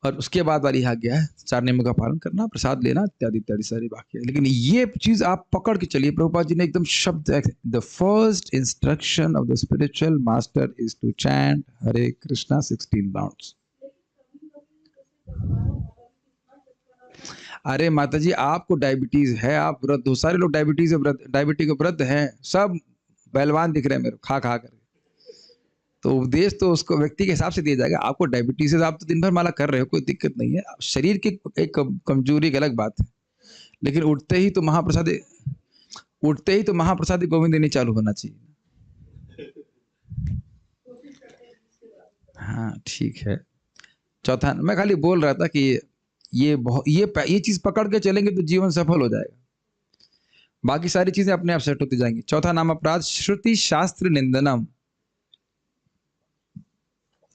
और उसके बाद वाली आज्ञा है 4 नियमों का पालन करना, प्रसाद लेना, इत्यादि इत्यादि सारी बाकी है। लेकिन ये चीज आप पकड़ के चलिए, प्रभुपाद जी ने एकदम शब्द, the first instruction of the spiritual master is to chant Hare Krishna 16 rounds. अरे माता जी आपको डायबिटीज है, आप वृद्ध हो, सारे लोग डायबिटीज डायबिटी के वृद्ध हैं, सब पहलवान दिख रहे हैं मेरे खा खा कर। तो उपदेश तो उसको व्यक्ति के हिसाब से दिया जाएगा। आपको डायबिटीज है, आप तो दिन भर माला कर रहे हो, कोई दिक्कत नहीं है। शरीर की एक कमजोरी एक अलग बात है, लेकिन उठते ही तो महाप्रसाद गोविंद नहीं चालू होना चाहिए। हाँ ठीक है। चौथा, मैं खाली बोल रहा था कि ये चीज पकड़ के चलेंगे तो जीवन सफल हो जाएगा, बाकी सारी चीजें अपने आप सेट होती जाएंगी। चौथा नाम अपराध श्रुति शास्त्र निंदनम।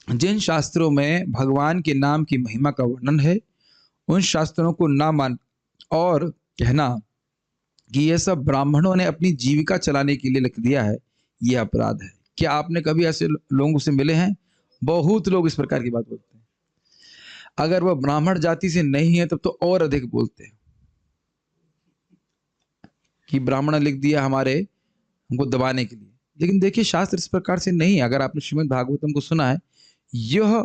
जिन शास्त्रों में भगवान के नाम की महिमा का वर्णन है, उन शास्त्रों को ना मान और कहना कि ये सब ब्राह्मणों ने अपनी जीविका चलाने के लिए लिख दिया है, ये अपराध है। क्या आपने कभी ऐसे लोगों से मिले हैं? बहुत लोग इस प्रकार की बात बोलते हैं। अगर वह ब्राह्मण जाति से नहीं है तब तो और अधिक बोलते हैं कि ब्राह्मण लिख दिया हमारे हमको दबाने के लिए। लेकिन देखिए शास्त्र इस प्रकार से नहीं। अगर आपने श्रीमद् भागवतम को सुना है, यह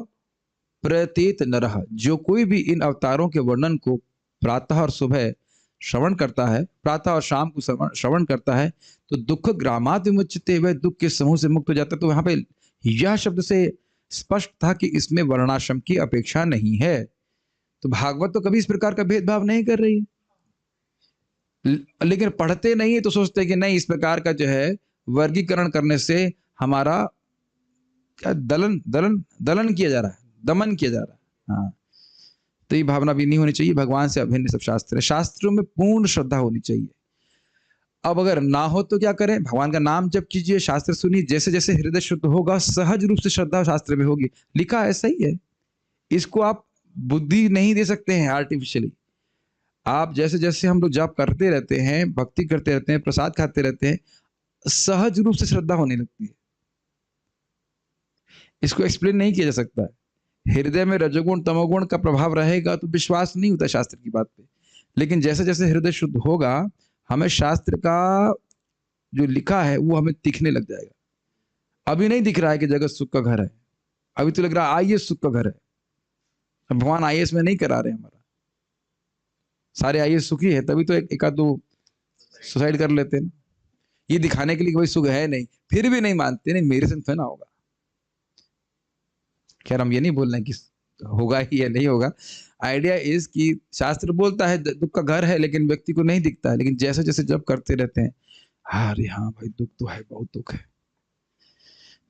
प्रतीत नरः, जो कोई भी इन अवतारों के वर्णन को प्रातः और सुबह श्रवण करता है, प्रातः और शाम को श्रवण करता है, तो दुख ग्रामात् विमुच्यते, वह दुख के समूह से मुक्त हो जाता है। तो यहाँ पे यह शब्द से स्पष्ट था कि इसमें वर्णाश्रम की अपेक्षा नहीं है। तो भागवत तो कभी इस प्रकार का भेदभाव नहीं कर रही है, लेकिन पढ़ते नहीं है तो सोचते कि नहीं, इस प्रकार का जो है वर्गीकरण करने से हमारा क्या दलन किया जा रहा है, दमन किया जा रहा है। हाँ, तो ये भावना भी नहीं होनी चाहिए। भगवान से अभिन्न सब शास्त्र है, शास्त्रों में पूर्ण श्रद्धा होनी चाहिए। अब अगर ना हो तो क्या करें? भगवान का नाम जप कीजिए, शास्त्र सुनिए, जैसे जैसे हृदय शुद्ध होगा सहज रूप से श्रद्धा शास्त्र में होगी। लिखा ऐसा ही है, इसको आप बुद्धि नहीं दे सकते हैं आर्टिफिशियली। आप जैसे जैसे हम लोग जाप करते रहते हैं, भक्ति करते रहते हैं, प्रसाद खाते रहते हैं, सहज रूप से श्रद्धा होने लगती है। इसको एक्सप्लेन नहीं किया जा सकता है। हृदय में रजोगुण तमोगुण का प्रभाव रहेगा तो विश्वास नहीं होता शास्त्र की बात पे। लेकिन जैसे जैसे हृदय शुद्ध होगा, हमें शास्त्र का जो लिखा है वो हमें दिखने लग जाएगा। अभी नहीं दिख रहा है कि जगत सुख का घर है, अभी तो लग रहा है आईएएस सुख का घर है। भगवान आईएएस में नहीं करा रहे हमारा, सारे आईएएस सुखी है, तभी तो एक आध दो सुसाइड कर लेते हैं। ये दिखाने के लिए कोई सुख है नहीं, फिर भी नहीं मानते, नहीं मेरे से ना होगा। खैर हम ये नहीं बोल रहे कि होगा ही या नहीं होगा। आइडिया इज कि शास्त्र बोलता है दुख का घर है, लेकिन व्यक्ति को नहीं दिखता है। लेकिन जैसे जैसे जब करते रहते हैं, अरे हाँ भाई दुख तो है, बहुत दुख है।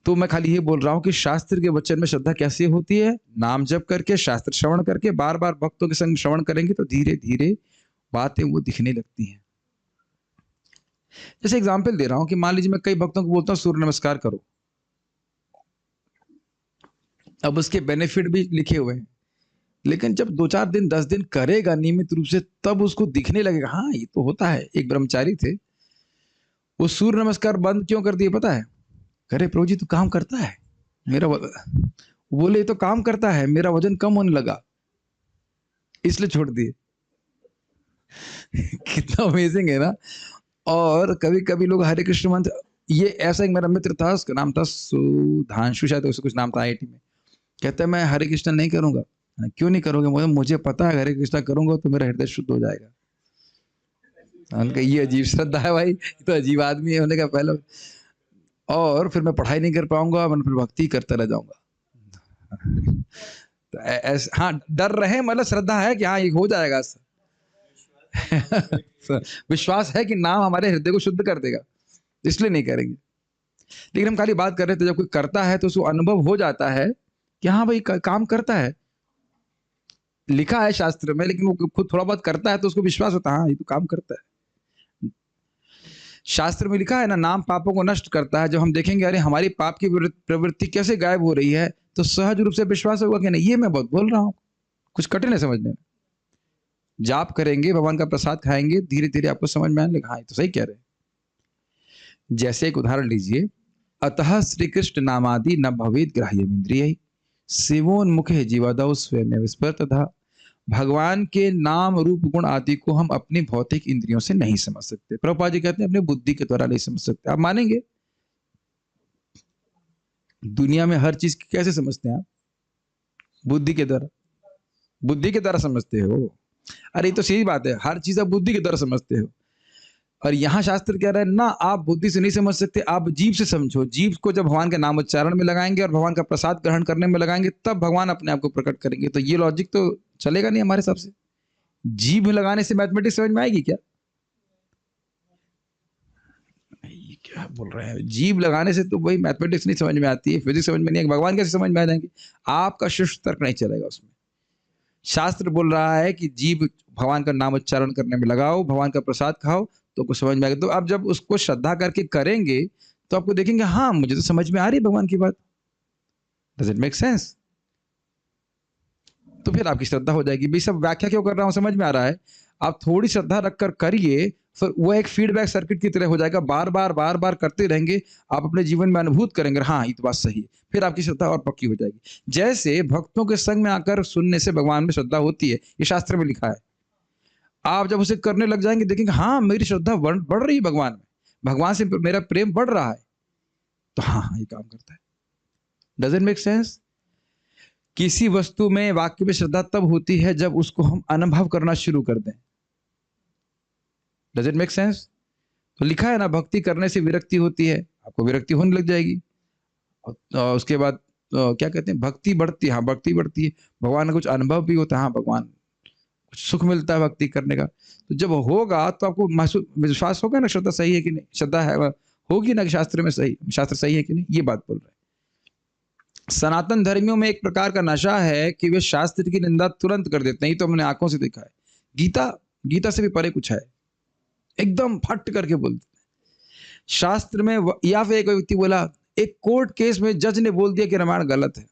तो मैं खाली ये बोल रहा हूँ कि शास्त्र के वचन में श्रद्धा कैसे होती है? नाम जप करके, शास्त्र श्रवण करके, बार बार भक्तों के संग श्रवण करेंगे तो धीरे धीरे बातें वो दिखने लगती हैं। जैसे एग्जाम्पल दे रहा हूँ कि मान लीजिए मैं कई भक्तों को बोलता हूँ सूर्य नमस्कार करो, अब उसके बेनिफिट भी लिखे हुए हैं, लेकिन जब 2-4 दिन 10 दिन करेगा नियमित रूप से, तब उसको दिखने लगेगा हाँ ये तो होता है। एक ब्रह्मचारी थे, वो सूर्य नमस्कार बंद क्यों कर दिए पता है? करे प्रभु जी तो काम करता है मेरा बोले तो काम करता है, मेरा वजन कम होने लगा। इसलिए छोड़ दिए। कितना अमेजिंग है ना। और कभी कभी लोग हरे कृष्ण मंत्र, ये ऐसा एक मेरा मित्र था, उसका नाम था सुधांशु, शायद उसका कुछ नाम था आईआईटी में। कहता है मैं हरे कृष्ण नहीं करूंगा। क्यों नहीं करोगे? मुझे पता है हरे कृष्ण करूंगा तो मेरा हृदय शुद्ध हो जाएगा। उनका ये अजीब श्रद्धा है भाई, ये तो अजीब आदमी है होने का पहले। और फिर मैं पढ़ाई नहीं कर पाऊंगा, मैं फिर भक्ति करता रह जाऊंगा। तो हाँ, डर रहे मतलब श्रद्धा है कि हाँ ये हो जाएगा। विश्वास है कि नाम हमारे हृदय को शुद्ध कर देगा, इसलिए नहीं करेंगे। लेकिन हम खाली बात कर रहे थे, जब कोई करता है तो उसको अनुभव हो जाता है कि हाँ भाई काम करता है, लिखा है शास्त्र में, लेकिन वो खुद थोड़ा बहुत करता है तो उसको विश्वास होता है हाँ ये तो काम करता है। शास्त्र में लिखा है ना, नाम पापों को नष्ट करता है। जब हम देखेंगे अरे हमारी पाप की प्रवृत्ति कैसे गायब हो रही है, तो सहज रूप से विश्वास होगा कि नहीं ये मैं बहुत बोल रहा हूँ, कुछ कठिन है समझने में। जाप करेंगे, भगवान का प्रसाद खाएंगे, धीरे धीरे आपको समझ में आने लगा हाँ तो सही कह रहे हैं। जैसे एक उदाहरण लीजिए, अतः श्री कृष्ण नामादि न भवेद ग्राह्यमिंद्रिय सेवोन्मुखे जीवादौ स्वयं विस्मृतः। भगवान के नाम रूप गुण आदि को हम अपनी भौतिक इंद्रियों से नहीं समझ सकते। प्रभुपाद जी कहते हैं अपने बुद्धि के द्वारा नहीं समझ सकते। आप मानेंगे? दुनिया में हर चीज कैसे समझते हैं आप? बुद्धि के द्वारा। बुद्धि के द्वारा समझते हो? अरे ये तो सीधी बात है, हर चीज आप बुद्धि के द्वारा समझते हो। और यहाँ शास्त्र कह रहा है ना, आप बुद्धि से नहीं समझ सकते, आप जीव से समझो। जीव को जब भगवान के नाम उच्चारण में लगाएंगे और भगवान का प्रसाद ग्रहण करने में लगाएंगे, तब भगवान अपने आप को प्रकट करेंगे। तो ये लॉजिक तो चलेगा नहीं हमारे हिसाब से। जीभ लगाने से मैथमेटिक्स समझ में आएगी क्या? ये क्या बोल रहे हैं? जीभ लगाने से तो वही मैथमेटिक्स नहीं समझ में आती है, फिजिक्स समझ में नहीं, भगवान कैसे समझ में आ जाएंगे? आपका शिष्ट तर्क नहीं चलेगा उसमें। शास्त्र बोल रहा है कि जीभ भगवान का नाम उच्चारण करने में लगाओ, भगवान का प्रसाद खाओ, तो कुछ समझ में आएगा। तो आप जब उसको श्रद्धा करके करेंगे तो आपको देखेंगे हाँ मुझे तो समझ में आ रही है भगवान की बात। Does it make sense? तो फिर आपकी श्रद्धा हो जाएगी। भाई सब व्याख्या क्यों कर रहा हूं, समझ में आ रहा है? आप थोड़ी श्रद्धा रखकर करिए, फिर वो एक फीडबैक सर्किट की तरह हो जाएगा। बार बार करते रहेंगे, आप अपने जीवन में अनुभूत करेंगे हाँ ये तो बात सही है, फिर आपकी श्रद्धा और पक्की हो जाएगी। जैसे भक्तों के संग में आकर सुनने से भगवान में श्रद्धा होती है, ये शास्त्र में लिखा है। आप जब उसे करने लग जाएंगे देखेंगे हाँ मेरी श्रद्धा बढ़ रही है भगवान में, भगवान से मेरा प्रेम बढ़ रहा है, तो हाँ ये काम करता है। Does it make sense? किसी वस्तु में, वाक्य में श्रद्धा तब होती है जब उसको हम अनुभव करना शुरू कर दें। Does it make sense? तो लिखा है ना, भक्ति करने से विरक्ति होती है, आपको विरक्ति होने लग जाएगी। और उसके बाद क्या कहते हैं, भक्ति बढ़ती है। हाँ भक्ति बढ़ती है, भगवान का कुछ अनुभव भी होता है, हाँ भगवान कुछ सुख मिलता है भक्ति करने का। तो जब होगा तो आपको महसूस, विश्वास होगा ना श्रद्धा सही है कि नहीं, श्रद्धा है होगी ना कि शास्त्र में सही, शास्त्र सही है कि नहीं, ये बात बोल रहे हैं। सनातन धर्मियों में एक प्रकार का नशा है कि वे शास्त्र की निंदा तुरंत कर देते हैं। ये तो हमने आंखों से देखा है। गीता से भी परे कुछ है, एकदम फट करके बोलते हैं शास्त्र में। या फिर एक व्यक्ति बोला, एक कोर्ट केस में जज ने बोल दिया कि रामायण गलत है।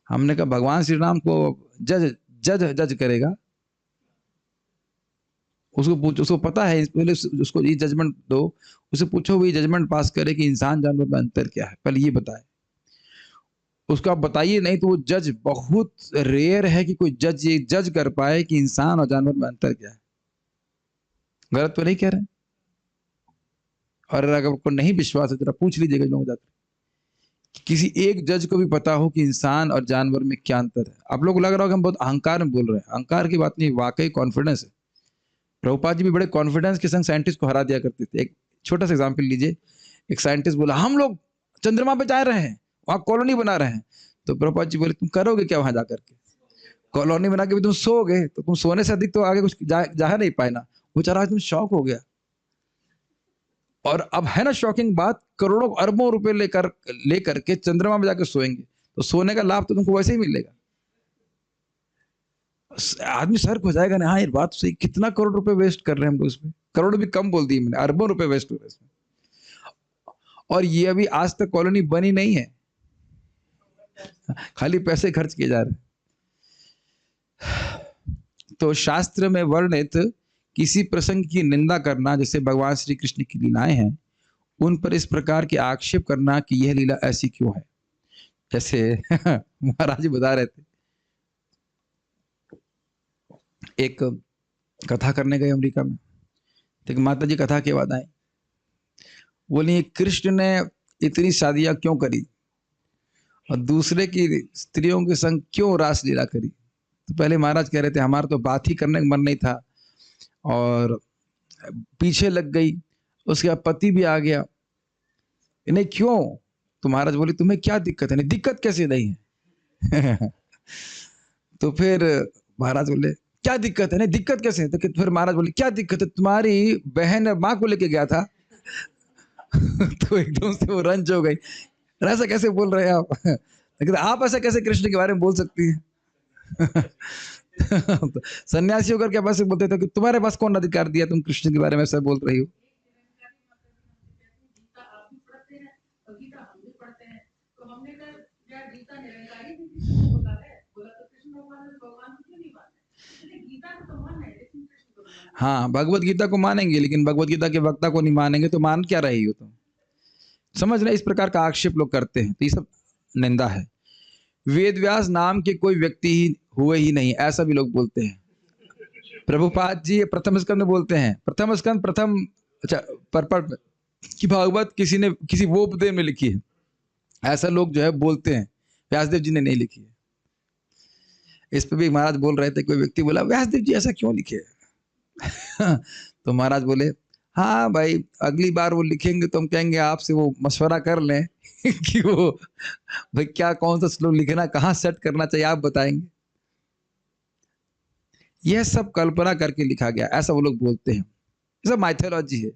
हमने कहा भगवान श्री राम को जज करेगा? उसको पता है, पहले उसको ये जजमेंट दो, उसे पूछो वो ये जजमेंट पास करे कि इंसान जानवर में अंतर क्या है, पहले ये बताए। उसको आप बताइए नहीं तो वो जज, बहुत रेयर है कि कोई जज ये जज कर पाए कि इंसान और जानवर में अंतर क्या है। गलत तो नहीं कह रहे हैं? और अगर आपको नहीं विश्वास है जरा पूछ लीजिएगा लोगों जाकर, किसी एक जज को भी पता हो कि इंसान और जानवर में क्या अंतर है। आप लोग लग रहा हो कि हम बहुत अहंकार में बोल रहे हैं, अहंकार की बात नहीं, वाकई कॉन्फिडेंस है। प्रभुपाद जी भी बड़े कॉन्फिडेंस के संग साइंटिस्ट को हरा दिया करते थे। एक छोटा सा एग्जाम्पल लीजिए, एक साइंटिस्ट बोला हम लोग चंद्रमा पे जा रहे हैं, वहां कॉलोनी बना रहे हैं। तो प्रभुपाद जी बोले तुम करोगे क्या वहां जाकर के? कॉलोनी बना के भी तुम सोओगे, तो तुम सोने से अधिक तो आगे कुछ जा नहीं पाए ना। वो चाह तुम शौक हो गया। और अब है ना शॉकिंग बात, करोड़ों अरबों रुपए लेकर के चंद्रमा में जाकर सोएंगे, तो सोने का लाभ तो तुमको वैसे ही मिलेगा। आदमी सर्क हो जाएगा ना, हाँ ये बात सही, कितना करोड़ रुपए वेस्ट कर रहे हैं हम लोग इसमें। करोड़ भी कम बोल दी मैंने, अरबों रुपए वेस्ट हो रहे हैं इसमें। और ये अभी आज तक कॉलोनी बनी नहीं है, खाली पैसे खर्च किए जा रहे हैं। तो शास्त्र में वर्णित किसी प्रसंग की निंदा करना, जैसे भगवान श्री कृष्ण की लीलाएं हैं, उन पर इस प्रकार के आक्षेप करना कि यह लीला ऐसी क्यों है। जैसे महाराज जी बता रहे थे, एक कथा करने गए अमेरिका में, तो माता जी कथा के बाद आए, बोली कृष्ण ने इतनी शादियां क्यों करी और दूसरे की स्त्रियों के संग क्यों रासलीला करी। तो पहले महाराज कह रहे थे हमारा तो बात ही करने का मन नहीं था और पीछे लग गई, उसके बाद पति भी आ गया, नहीं क्यों। तो महाराज बोले तुम्हें क्या दिक्कत है, नहीं दिक्कत कैसे नहीं है तो फिर महाराज बोले क्या दिक्कत है, नहीं दिक्कत कैसे है। तो फिर महाराज बोले क्या दिक्कत है, तुम्हारी बहन माँ को लेके गया था तो एकदम से वो रंज हो गई, ऐसा कैसे बोल रहे हैं आप लेकिन आप ऐसा कैसे कृष्ण के बारे में बोल सकती हैं तो सन्यासी होकर क्या ऐसे बोलते थे कि तुम्हारे पास कौन अधिकार दिया तुम कृष्ण के बारे में ऐसा बोल रही हो। हाँ भगवत गीता को मानेंगे लेकिन भगवत गीता के वक्ता को नहीं मानेंगे तो मान क्या रही हो तुम, समझ रहे। इस प्रकार का आक्षेप लोग करते हैं तो ये सब निंदा है। वेद व्यास नाम के कोई व्यक्ति ही हुए ही नहीं, ऐसा भी लोग बोलते हैं। प्रभुपाद जी प्रथम स्कंद में बोलते हैं, प्रथम स्कंद प्रथम अच्छा पर कि भागवत किसी ने किसी वो उपदेश में लिखी है, ऐसा लोग जो है बोलते हैं, व्यासदेव जी ने नहीं लिखी है। इस पे भी महाराज बोल रहे थे, कोई व्यक्ति बोला व्यासदेव जी ऐसा क्यों लिखे तो महाराज बोले हाँ भाई अगली बार वो लिखेंगे तो हम कहेंगे आपसे वो मशवरा कर लें कि वो भाई क्या कौन सा श्लोक लिखना, कहाँ सेट करना चाहिए, आप बताएंगे। यह सब कल्पना करके लिखा गया, ऐसा वो लोग बोलते हैं, ये सब माइथोलॉजी है।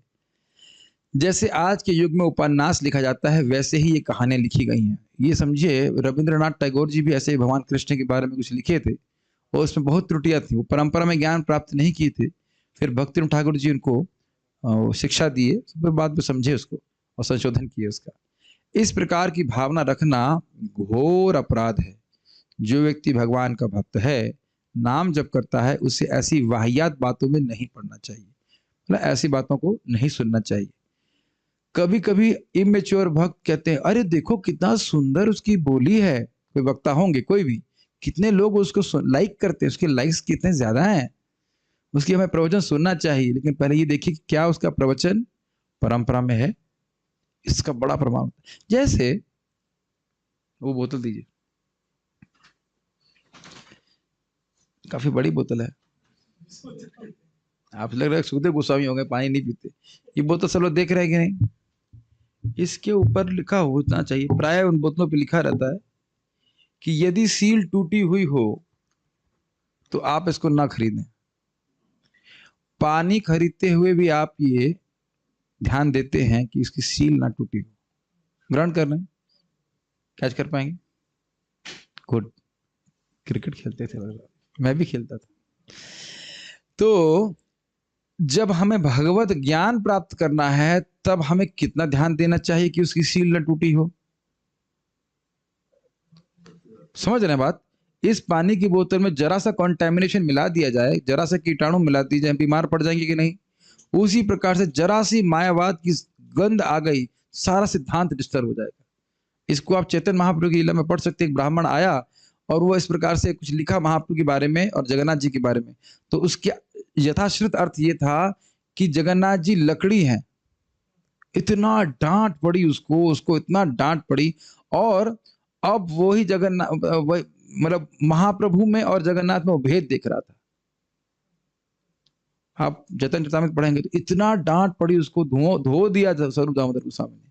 जैसे आज के युग में उपन्यास लिखा जाता है वैसे ही ये कहानियां लिखी गई हैं। ये समझिए रविंद्रनाथ टैगोर जी भी ऐसे ही भगवान कृष्ण के बारे में कुछ लिखे थे और उसमें बहुत त्रुटियां थी, वो परंपरा में ज्ञान प्राप्त नहीं किए थे। फिर भक्तिनाथ ठाकुर जी उनको शिक्षा दिए, फिर बाद में समझे उसको और संशोधन किए उसका। इस प्रकार की भावना रखना घोर अपराध है। जो व्यक्ति भगवान का भक्त है, नाम जप करता है, उसे ऐसी वाहियात बातों में नहीं पड़ना चाहिए, मतलब ऐसी बातों को नहीं सुनना चाहिए। कभी कभी इमेच्योर भक्त कहते हैं अरे देखो कितना सुंदर उसकी बोली है, कोई वक्ता होंगे कोई भी, कितने लोग उसको लाइक करते हैं, उसके लाइक्स कितने ज्यादा हैं, उसकी हमें प्रवचन सुनना चाहिए। लेकिन पहले ये देखिए कि क्या उसका प्रवचन परंपरा में है, इसका बड़ा प्रमाण। जैसे वो बोतल दीजिए, काफी बड़ी बोतल है, आप लग रहा है सुखदेव गोस्वामी होंगे, पानी नहीं पीते। ये बोतल सब लोग देख रहे हैं कि नहीं, इसके ऊपर लिखा होना चाहिए, प्राय उन बोतलों पे लिखा रहता है कि यदि सील टूटी हुई हो तो आप इसको ना खरीदें। पानी खरीदते हुए भी आप ये ध्यान देते हैं कि इसकी सील ना टूटी हो। ग्रहण कर रहे हैं, कैच कर पाएंगे? गुड, क्रिकेट खेलते थे, मैं भी खेलता था। तो जब हमें भगवत ज्ञान प्राप्त करना है तब हमें कितना ध्यान देना चाहिए कि उसकी सील न टूटी हो। समझ रहे हैं बात? इस पानी की बोतल में जरा सा कॉन्टेमिनेशन मिला दिया जाए, जरा सा कीटाणु मिला दिया जाए, बीमार पड़ जाएंगे कि नहीं? उसी प्रकार से जरा सी मायावाद की गंध आ गई, सारा सिद्धांत डिस्टर्ब हो जाएगा। इसको आप चैतन्य महाप्रभु की लीला में पढ़ सकते हैं। एक ब्राह्मण आया और वो इस प्रकार से कुछ लिखा महाप्रभु के बारे में और जगन्नाथ जी के बारे में, तो उसके यथाश्रित अर्थ ये था कि जगन्नाथ जी लकड़ी हैं। इतना डांट पड़ी उसको इतना डांट पड़ी। और अब वही जगन्नाथ मतलब महाप्रभु में और जगन्नाथ में वो भेद देख रहा था। आप चैतन्य चरितामृत पढ़ेंगे तो इतना डांट पड़ी उसको, धो दिया स्वरूप दामोदर गोस्वामी ने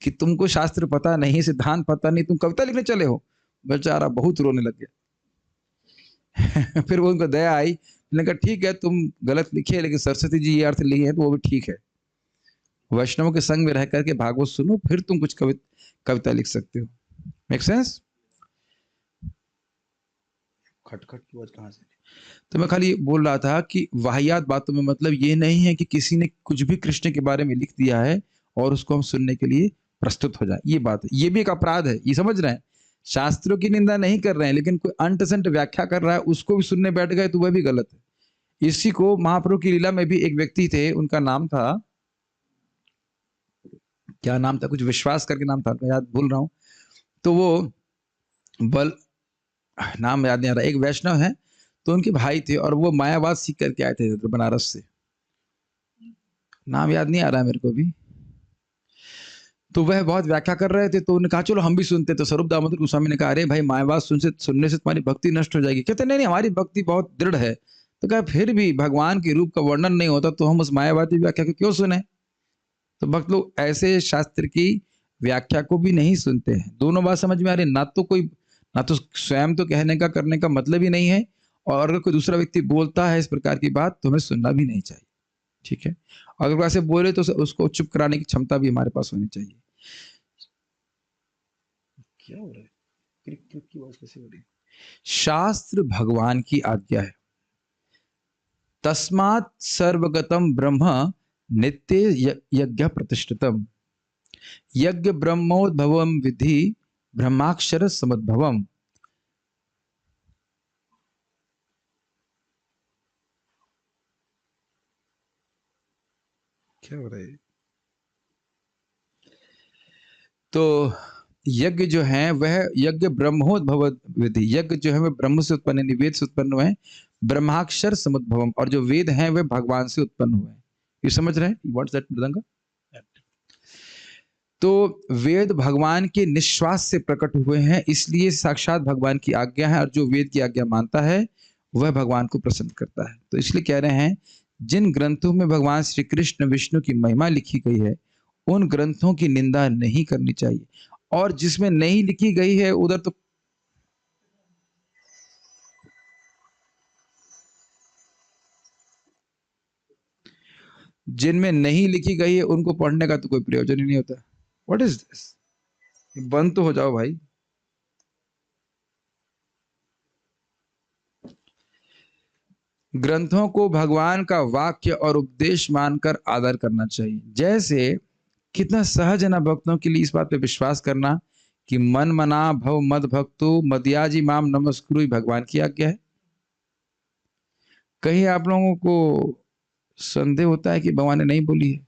कि तुमको शास्त्र पता नहीं, सिद्धांत पता नहीं, तुम कविता लिखने चले हो। बेचारा बहुत रोने लग गया फिर वो उनको दया आई, मैंने कहा ठीक है तुम गलत लिखे लेकिन सरस्वती जी ये अर्थ लिए हैं तो वो भी ठीक है। वैष्णवों के संग में रह करके भागवत सुनो, फिर तुम कुछ कविता लिख सकते हो। Make sense? खटखट की आवाज कहां से? तो मैं खाली बोल रहा था कि वाहियात बातों में मतलब ये नहीं है कि किसी ने कुछ भी कृष्ण के बारे में लिख दिया है और उसको हम सुनने के लिए प्रस्तुत हो जाए, ये बात है। ये भी एक अपराध है, ये समझ रहे हैं? शास्त्रों की निंदा नहीं कर रहे हैं, लेकिन कोई अंट संट व्याख्या कर रहा है उसको भी सुनने बैठ गए तो वह भी गलत है। इसी को महाप्रभु की लीला में भी एक व्यक्ति थे, उनका नाम था, क्या नाम था, कुछ विश्वास करके नाम था, याद भूल रहा हूं। तो वो नाम याद नहीं आ रहा, एक वैष्णव है, तो उनके भाई थे और वो मायावाद सीख करके आए थे बनारस से, नाम याद नहीं आ रहा है मेरे को भी। तो वह बहुत व्याख्या कर रहे थे, तो उन्होंने कहा चलो हम भी सुनते। तो स्वरूप दामोदर गोस्वामी ने कहा अरे भाई मायावाद सुनने से तुम्हारी भक्ति नष्ट हो जाएगी। कहते नहीं नहीं, हमारी भक्ति बहुत दृढ़ है। तो कहा फिर भी भगवान के रूप का वर्णन नहीं होता तो हम उस मायावादी व्याख्या को क्यों सुने। तो भक्त लोग ऐसे शास्त्र की व्याख्या को भी नहीं सुनते हैं। दोनों बात समझ में आ रही, ना तो स्वयं तो कहने का करने का मतलब ही नहीं है, और अगर कोई दूसरा व्यक्ति बोलता है इस प्रकार की बात तो हमें सुनना भी नहीं चाहिए। ठीक है, अगर कोई ऐसे बोले तो उसको चुप कराने की क्षमता भी हमारे पास होनी चाहिए। क्या हो रहा है, क्रिक क्रिक की आवाज कैसे हो रही है। शास्त्र भगवान की आज्ञा है, तस्मात् सर्वगतम ब्रह्म नित्य यज्ञ प्रतिष्ठितम, यज्ञ ब्रह्मोद्भवम विधि ब्रह्माक्षर समुद्भवम। क्या हो रहा है। तो यज्ञ जो है वह यज्ञ ब्रह्मोद्भव विधि, यज्ञ जो है वह ब्रह्म से उत्पन्न, वेद से उत्पन्न हुए हैं, ब्रह्माक्षर समुद्भवम, और जो वेद हैं वे भगवान से उत्पन्न हुए हैं। ये समझ रहे हैं, व्हाट्स दैट मृदंगा। तो वेद भगवान के निश्वास से प्रकट हुए हैं, इसलिए साक्षात भगवान की आज्ञा है, और जो वेद की आज्ञा मानता है वह भगवान को प्रसन्न करता है। तो इसलिए कह रहे हैं जिन ग्रंथों में भगवान श्री कृष्ण विष्णु की महिमा लिखी गई है उन ग्रंथों की निंदा नहीं करनी चाहिए, और जिसमें नहीं लिखी गई है उधर तो जिनमें नहीं लिखी गई है उनको पढ़ने का तो कोई प्रयोजन ही नहीं होता। व्हाट इज दिस, बंद तो हो जाओ भाई। ग्रंथों को भगवान का वाक्य और उपदेश मानकर आदर करना चाहिए। जैसे कितना सहज है ना भक्तों के लिए इस बात पे विश्वास करना कि मन मना भव मद भक्तो मदयाजी माम नमस्कुरु भगवान की आज्ञा है। कहीं आप लोगों को संदेह होता है कि भगवान ने नहीं बोली है,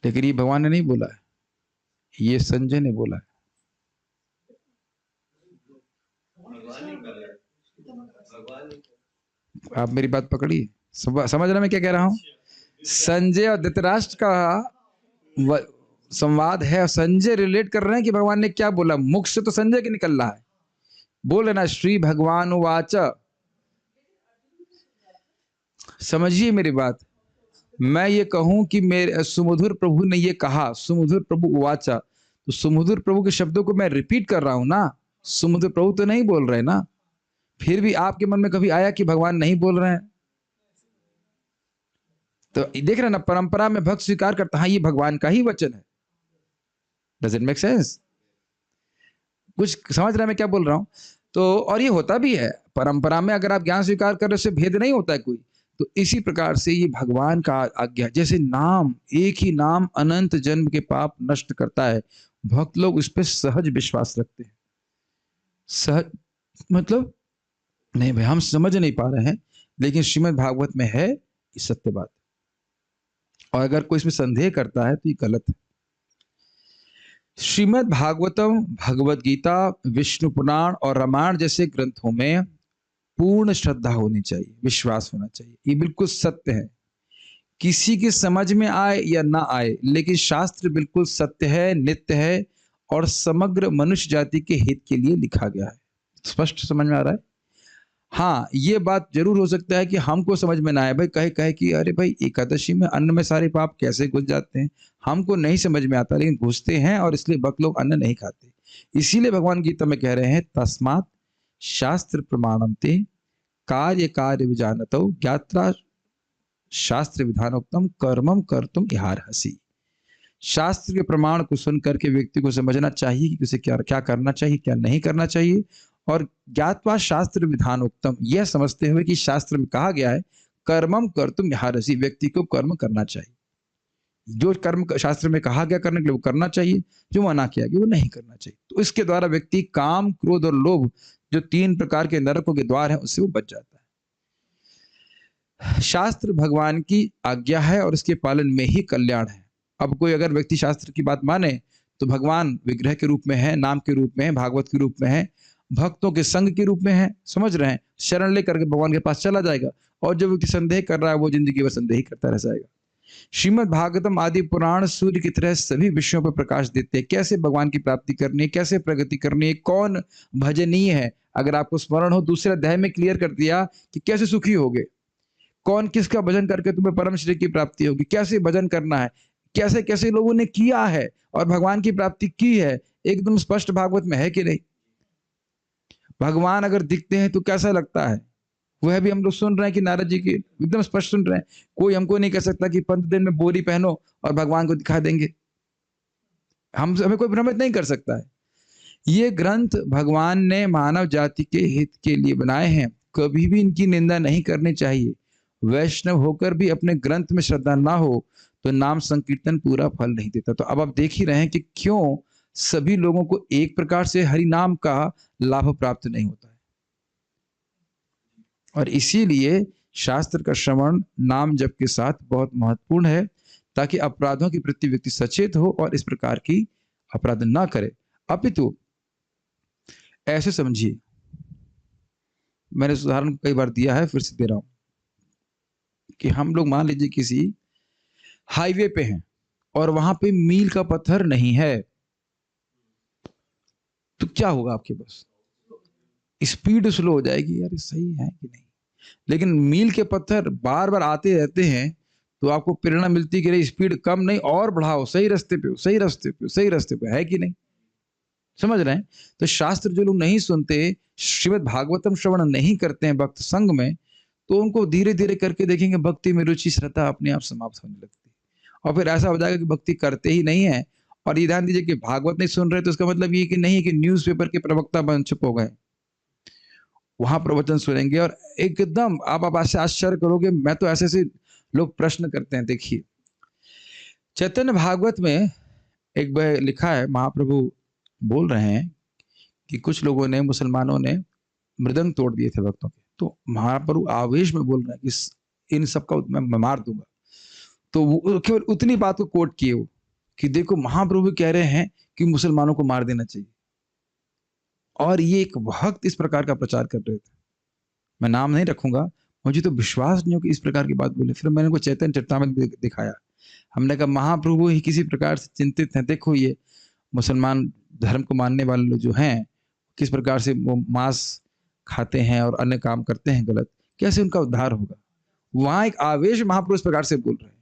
लेकिन ये भगवान ने नहीं बोला है, ये संजय ने बोला है। आप मेरी बात पकड़िए, समझ रहे मैं क्या कह रहा हूं। संजय और धृतराष्ट्र का संवाद है, संजय रिलेट कर रहे हैं कि भगवान ने क्या बोला। मुख से तो संजय के निकल रहा है, बोले ना श्री भगवान उवाच। समझिए मेरी बात, मैं ये कहूं कि मेरे सुमधुर प्रभु ने ये कहा, सुमधुर प्रभु उवाचा, तो सुमधुर प्रभु के शब्दों को मैं रिपीट कर रहा हूं ना, सुमधुर प्रभु तो नहीं बोल रहे ना। फिर भी आपके मन में कभी आया कि भगवान नहीं बोल रहे हैं? तो देख रहे ना, परंपरा में भक्त स्वीकार करता है ये भगवान का ही वचन है। Does it make sense? कुछ समझ रहे हैं मैं क्या बोल रहा हूं। तो और ये होता भी है परंपरा में, अगर आप ज्ञान स्वीकार कर रहे हो उससे भेद नहीं होता है कोई। तो इसी प्रकार से ये भगवान का आज्ञा, जैसे नाम, एक ही नाम अनंत जन्म के पाप नष्ट करता है, भक्त लोग उस पर सहज विश्वास रखते हैं। सहज मतलब नहीं भाई हम समझ नहीं पा रहे हैं, लेकिन श्रीमद् भागवत में है ये सत्य बात, और अगर कोई इसमें संदेह करता है तो ये गलत है। श्रीमद् भागवतम, भगवत गीता, विष्णु पुराण और रामायण जैसे ग्रंथों में पूर्ण श्रद्धा होनी चाहिए, विश्वास होना चाहिए। ये बिल्कुल सत्य है, किसी की समझ में आए या ना आए, लेकिन शास्त्र बिल्कुल सत्य है, नित्य है, और समग्र मनुष्य जाति के हित के लिए लिखा गया है। स्पष्ट समझ में आ रहा है। हाँ, ये बात जरूर हो सकता है कि हमको समझ में ना आए, भाई कहे कहे कि अरे भाई एकादशी में अन्न में सारे पाप कैसे घुस जाते हैं, हमको नहीं समझ में आता, लेकिन घुसते हैं, और इसलिए भक्त लोग अन्न नहीं खाते। इसीलिए भगवान गीता में कह रहे हैं तस्मात् शास्त्र प्रमाणम ते कार्य कार्य विजानतो ज्ञात्रा शास्त्र विधानोक्तम कर्मम कर्तुम इहार्हसि। शास्त्र के प्रमाण को सुन करके व्यक्ति को समझना चाहिए कि उसे क्या क्या करना चाहिए, क्या नहीं करना चाहिए, और ज्ञात्वा शास्त्र विधानोक्तम, यह समझते हुए कि शास्त्र में कहा गया है कर्मम कर्तुम इहार्हसि, व्यक्ति को कर्म करना चाहिए। जो कर्म शास्त्र में कहा गया करने के लिए वो करना चाहिए, जो मना किया गया वो नहीं करना चाहिए। तो इसके द्वारा व्यक्ति काम, क्रोध और लोभ, जो 3 प्रकार के नरकों के द्वार हैं, उससे वो बच जाता है। शास्त्र भगवान की आज्ञा है और इसके पालन में ही कल्याण है। अब कोई अगर व्यक्ति शास्त्र की बात माने तो भगवान विग्रह के रूप में है, नाम के रूप में है, भागवत के रूप में है, भक्तों के संग के रूप में है, समझ रहे हैं, शरण लेकर के भगवान के पास चला जाएगा। और जो व्यक्ति संदेह कर रहा है वो जिंदगी में संदेह ही करता रह जाएगा। श्रीमद् भागवतम आदि पुराण सूर्य की तरह सभी विषयों पर प्रकाश देते हैं, कैसे भगवान की प्राप्ति करनी है, कैसे प्रगति करनी है, कौन भजनीय है। अगर आपको स्मरण हो, दूसरे अध्याय में क्लियर कर दिया कि कैसे सुखी होगे, कौन किसका भजन करके तुम्हें परम श्री की प्राप्ति होगी, कैसे भजन करना है, कैसे कैसे लोगों ने किया है और भगवान की प्राप्ति की है, एकदम स्पष्ट भागवत में है कि नहीं। भगवान अगर दिखते हैं तो कैसा लगता है, वह भी हम लोग सुन रहे हैं कि नारद जी की एकदम स्पष्ट सुन रहे हैं। कोई हमको नहीं कह सकता कि 15 दिन में बोरी पहनो और भगवान को दिखा देंगे, हमें कोई भ्रमित नहीं कर सकता है। ये ग्रंथ भगवान ने मानव जाति के हित के लिए बनाए हैं, कभी भी इनकी निंदा नहीं करनी चाहिए। वैष्णव होकर भी अपने ग्रंथ में श्रद्धा ना हो तो नाम संकीर्तन पूरा फल नहीं देता। तो अब आप देख ही रहे हैं कि क्यों सभी लोगों को एक प्रकार से हरि नाम का लाभ प्राप्त नहीं होता है। और इसीलिए शास्त्र का श्रवण नाम जप के साथ बहुत महत्वपूर्ण है, ताकि अपराधों के प्रति व्यक्ति सचेत हो और इस प्रकार की अपराध ना करे। अपितु ऐसे समझिए, मैंने इस उदाहरण कई बार दिया है, फिर से दे रहा हूं कि हम लोग मान लीजिए किसी हाईवे पे हैं और वहां पे मील का पत्थर नहीं है, तो क्या होगा आपके पास, स्पीड स्लो हो जाएगी, यार सही है कि नहीं। लेकिन मील के पत्थर बार बार आते रहते हैं तो आपको प्रेरणा मिलती कि स्पीड कम नहीं और बढ़ाओ, सही रास्ते पे, सही रास्ते पे, सही रास्ते पे, है कि नहीं। समझ रहे हैं। तो शास्त्र जो लोग नहीं सुनते, श्रीमद् भागवतम श्रवण नहीं करते हैं भक्त संग में, तो उनको धीरे धीरे करके देखेंगे भक्ति में रुचि श्रद्धा अपने आप समाप्त होने लगती है। और फिर ऐसा हो जाएगा कि भक्ति करते ही नहीं है। और ये ध्यान दीजिए कि भागवत नहीं सुन रहे तो इसका मतलब ये कि नहीं कि न्यूज़पेपर के प्रवक्ता बन चुप हो गए, वहां प्रवचन सुनेंगे और एकदम आप आश्चर्य करोगे। मैं तो ऐसे ऐसे लोग प्रश्न करते हैं। देखिए चैतन्य भागवत में एक बार लिखा है, महाप्रभु बोल रहे हैं कि कुछ लोगों ने, मुसलमानों ने मृदंग तोड़ दिए थे भक्तों के, तो महाप्रभु आवेश में बोल रहे हैं कि इन सबका मैं मार दूंगा। तो वो केवल उतनी बात को कोट किए वो कि देखो महाप्रभु कह रहे हैं कि मुसलमानों को मार देना चाहिए। और ये एक भक्त इस प्रकार का प्रचार कर रहे थे, मैं नाम नहीं रखूंगा, मुझे तो विश्वास नहीं हो कि इस प्रकार की बात बोले। फिर मैंने उनको चैतन्य चरितामृत दिखाया, हमने कहा महाप्रभु ही किसी प्रकार से चिंतित हैं, देखो ये मुसलमान धर्म को मानने वाले लोग जो हैं किस प्रकार से वो मांस खाते हैं और अन्य काम करते हैं गलत, कैसे उनका उद्धार होगा। वहां एक आवेश महाप्रभु इस प्रकार से बोल रहे हैं,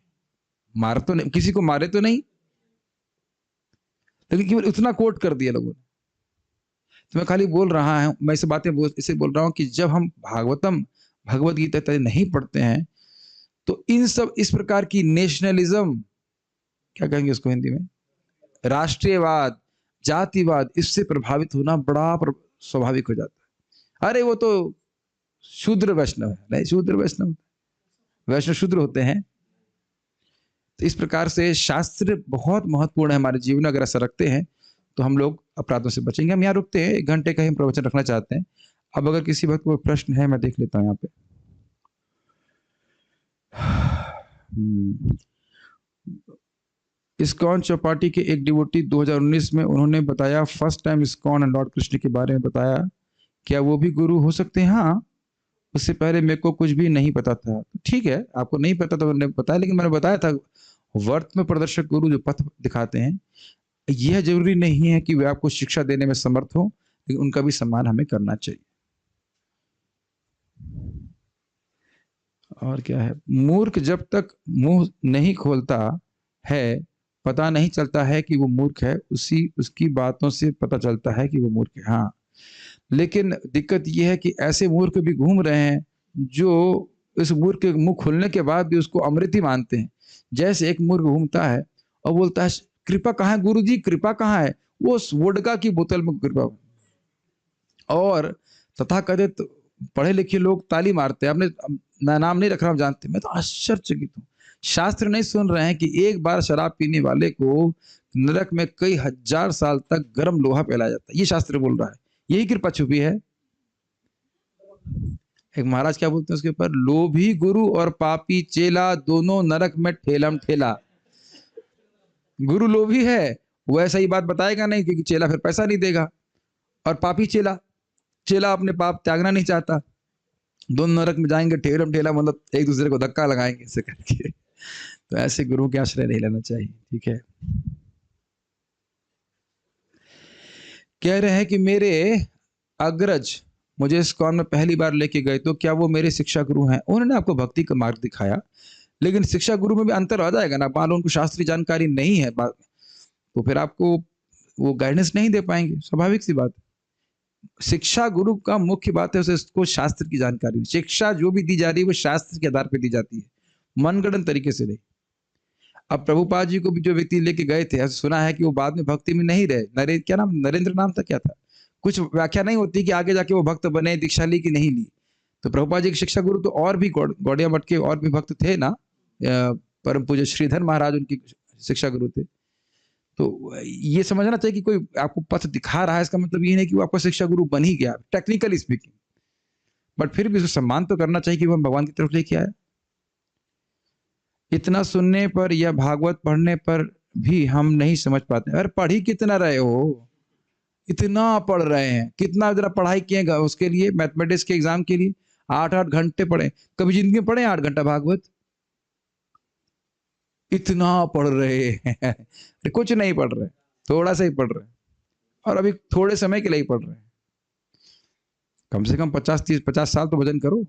मार तो नहीं, किसी को मारे तो नहीं, लेकिन केवल उतना कोट कर दिया लोगों ने। तो मैं खाली बोल रहा हूं, मैं इस बातें इसे बोल रहा हूं कि जब हम भागवतम भगवत गीता इत्यादि नहीं पढ़ते हैं तो इन सब इस प्रकार की नेशनलिज्म, क्या कहेंगे उसको हिंदी में, राष्ट्रीयवाद, जातिवाद, इससे प्रभावित होना बड़ा स्वाभाविक हो जाता है। अरे वो तो शूद्र वैष्णव है, नहीं शूद्र वैष्णव, वैष्णव शूद्र होते हैं। तो इस प्रकार से शास्त्र बहुत महत्वपूर्ण है हमारे जीवन में, अगर ऐसा रखते हैं तो हम लोग अपराधों से बचेंगे। हम यहाँ रुकते हैं, 1 घंटे का ही हम प्रवचन रखना चाहते हैं। अब अगर किसी वक्त कोई प्रश्न है, मैं देख लेता हूँ यहाँ पे। इस्कॉन चौपाटी के एक डिवोटी 2019 में उन्होंने बताया, first time ISKCON and Lord Krishna के बारे में बताया, क्या वो भी गुरु हो सकते हैं? हाँ, उससे पहले मेरे को कुछ भी नहीं पता था। ठीक है, आपको नहीं पता तो मैंने बताया, लेकिन मैंने बताया था वर्त में प्रदर्शक गुरु जो पथ दिखाते हैं, यह जरूरी नहीं है कि वे आपको शिक्षा देने में समर्थ हो, लेकिन उनका भी सम्मान हमें करना चाहिए। और क्या है, मूर्ख जब तक मुंह नहीं खोलता है पता नहीं चलता है कि वो मूर्ख है, उसकी बातों से पता चलता है कि वो मूर्ख है। हाँ, लेकिन दिक्कत ये है कि ऐसे मूर्ख भी घूम रहे हैं जो इस मूर्ख के मुंह खुलने के बाद भी उसको अमृत ही मानते हैं। जैसे एक मूर्ख घूमता है और बोलता है कृपा कहाँ है गुरुजी, कृपा कहाँ है, वो वोडका की बोतल में कृपा। और तथाकथित पढ़े लिखे लोग ताली मारते हैं, आपने, मैं नाम नहीं रख रहा हूं, जानते, मैं तो आश्चर्यचकित हूँ। शास्त्र नहीं सुन रहे हैं कि एक बार शराब पीने वाले को नरक में कई हजार साल तक गर्म लोहा पिलाया जाता है, ये शास्त्र बोल रहा है। यही कृपा छुपी है। एक महाराज क्या बोलते हैं उसके ऊपर, लोभी गुरु और पापी चेला दोनों नरक में ठेलम ठेला। गुरु लोभी है, वो ऐसा ही बात बताएगा नहीं, क्योंकि चेला फिर पैसा नहीं देगा, और पापी चेला चेला अपने पाप त्यागना नहीं चाहता, दोनों नरक में जाएंगे ठेलम ठेला, मतलब एक दूसरे को धक्का लगाएंगे ऐसे करके। तो ऐसे गुरु के आश्रय नहीं लेना चाहिए। ठीक है, कह रहे हैं कि मेरे अग्रज मुझे इस्कॉन में पहली बार लेके गए, तो क्या वो मेरे शिक्षा गुरु हैं? उन्होंने आपको भक्ति का मार्ग दिखाया, लेकिन शिक्षा गुरु में भी अंतर आ जाएगा ना। मान लो उनको शास्त्रीय जानकारी नहीं है तो फिर आपको वो गाइडेंस नहीं दे पाएंगे, स्वाभाविक सी बात। शिक्षा गुरु का मुख्य बात है उसको शास्त्र की जानकारी। शिक्षा जो भी दी जा रही है वो शास्त्र के आधार पर दी जाती है, मनगढ़ंत तरीके से नहीं। अब प्रभुपाद जी को भी जो व्यक्ति लेके गए थे, ऐसा सुना है कि वो बाद में भक्ति में नहीं रहे। क्या नाम, नरेंद्र नाम था, क्या था, कुछ व्याख्या नहीं होती कि आगे जाके वो भक्त बने, दीक्षा ली कि नहीं ली। तो प्रभुपाद जी के शिक्षा गुरु तो और भी गौड़िया मठ के और भी भक्त थे ना, परम पूज्य श्रीधर महाराज उनकी शिक्षा गुरु थे। तो ये समझना चाहिए कि कोई आपको पथ दिखा रहा है, इसका मतलब ये नहीं कि वो आपका शिक्षा गुरु बन ही गया, टेक्निकली स्पीकिंग, बट फिर भी उसको सम्मान तो करना चाहिए कि वो भगवान की तरफ लेके आया। इतना सुनने पर या भागवत पढ़ने पर भी हम नहीं समझ पाते। अरे पढ़ ही कितना रहे हो, इतना पढ़ रहे हैं, कितना जरा पढ़ाई किए उसके लिए, मैथमेटिक्स के एग्जाम के लिए 8-8 घंटे पढ़े। कभी जिंदगी में पढ़े 8 घंटा भागवत? इतना पढ़ रहे हैं। कुछ नहीं पढ़ रहे, थोड़ा सा ही पढ़ रहे, और अभी थोड़े समय के लिए ही पढ़ रहे हैं। कम से कम 50 साल तो भजन करो।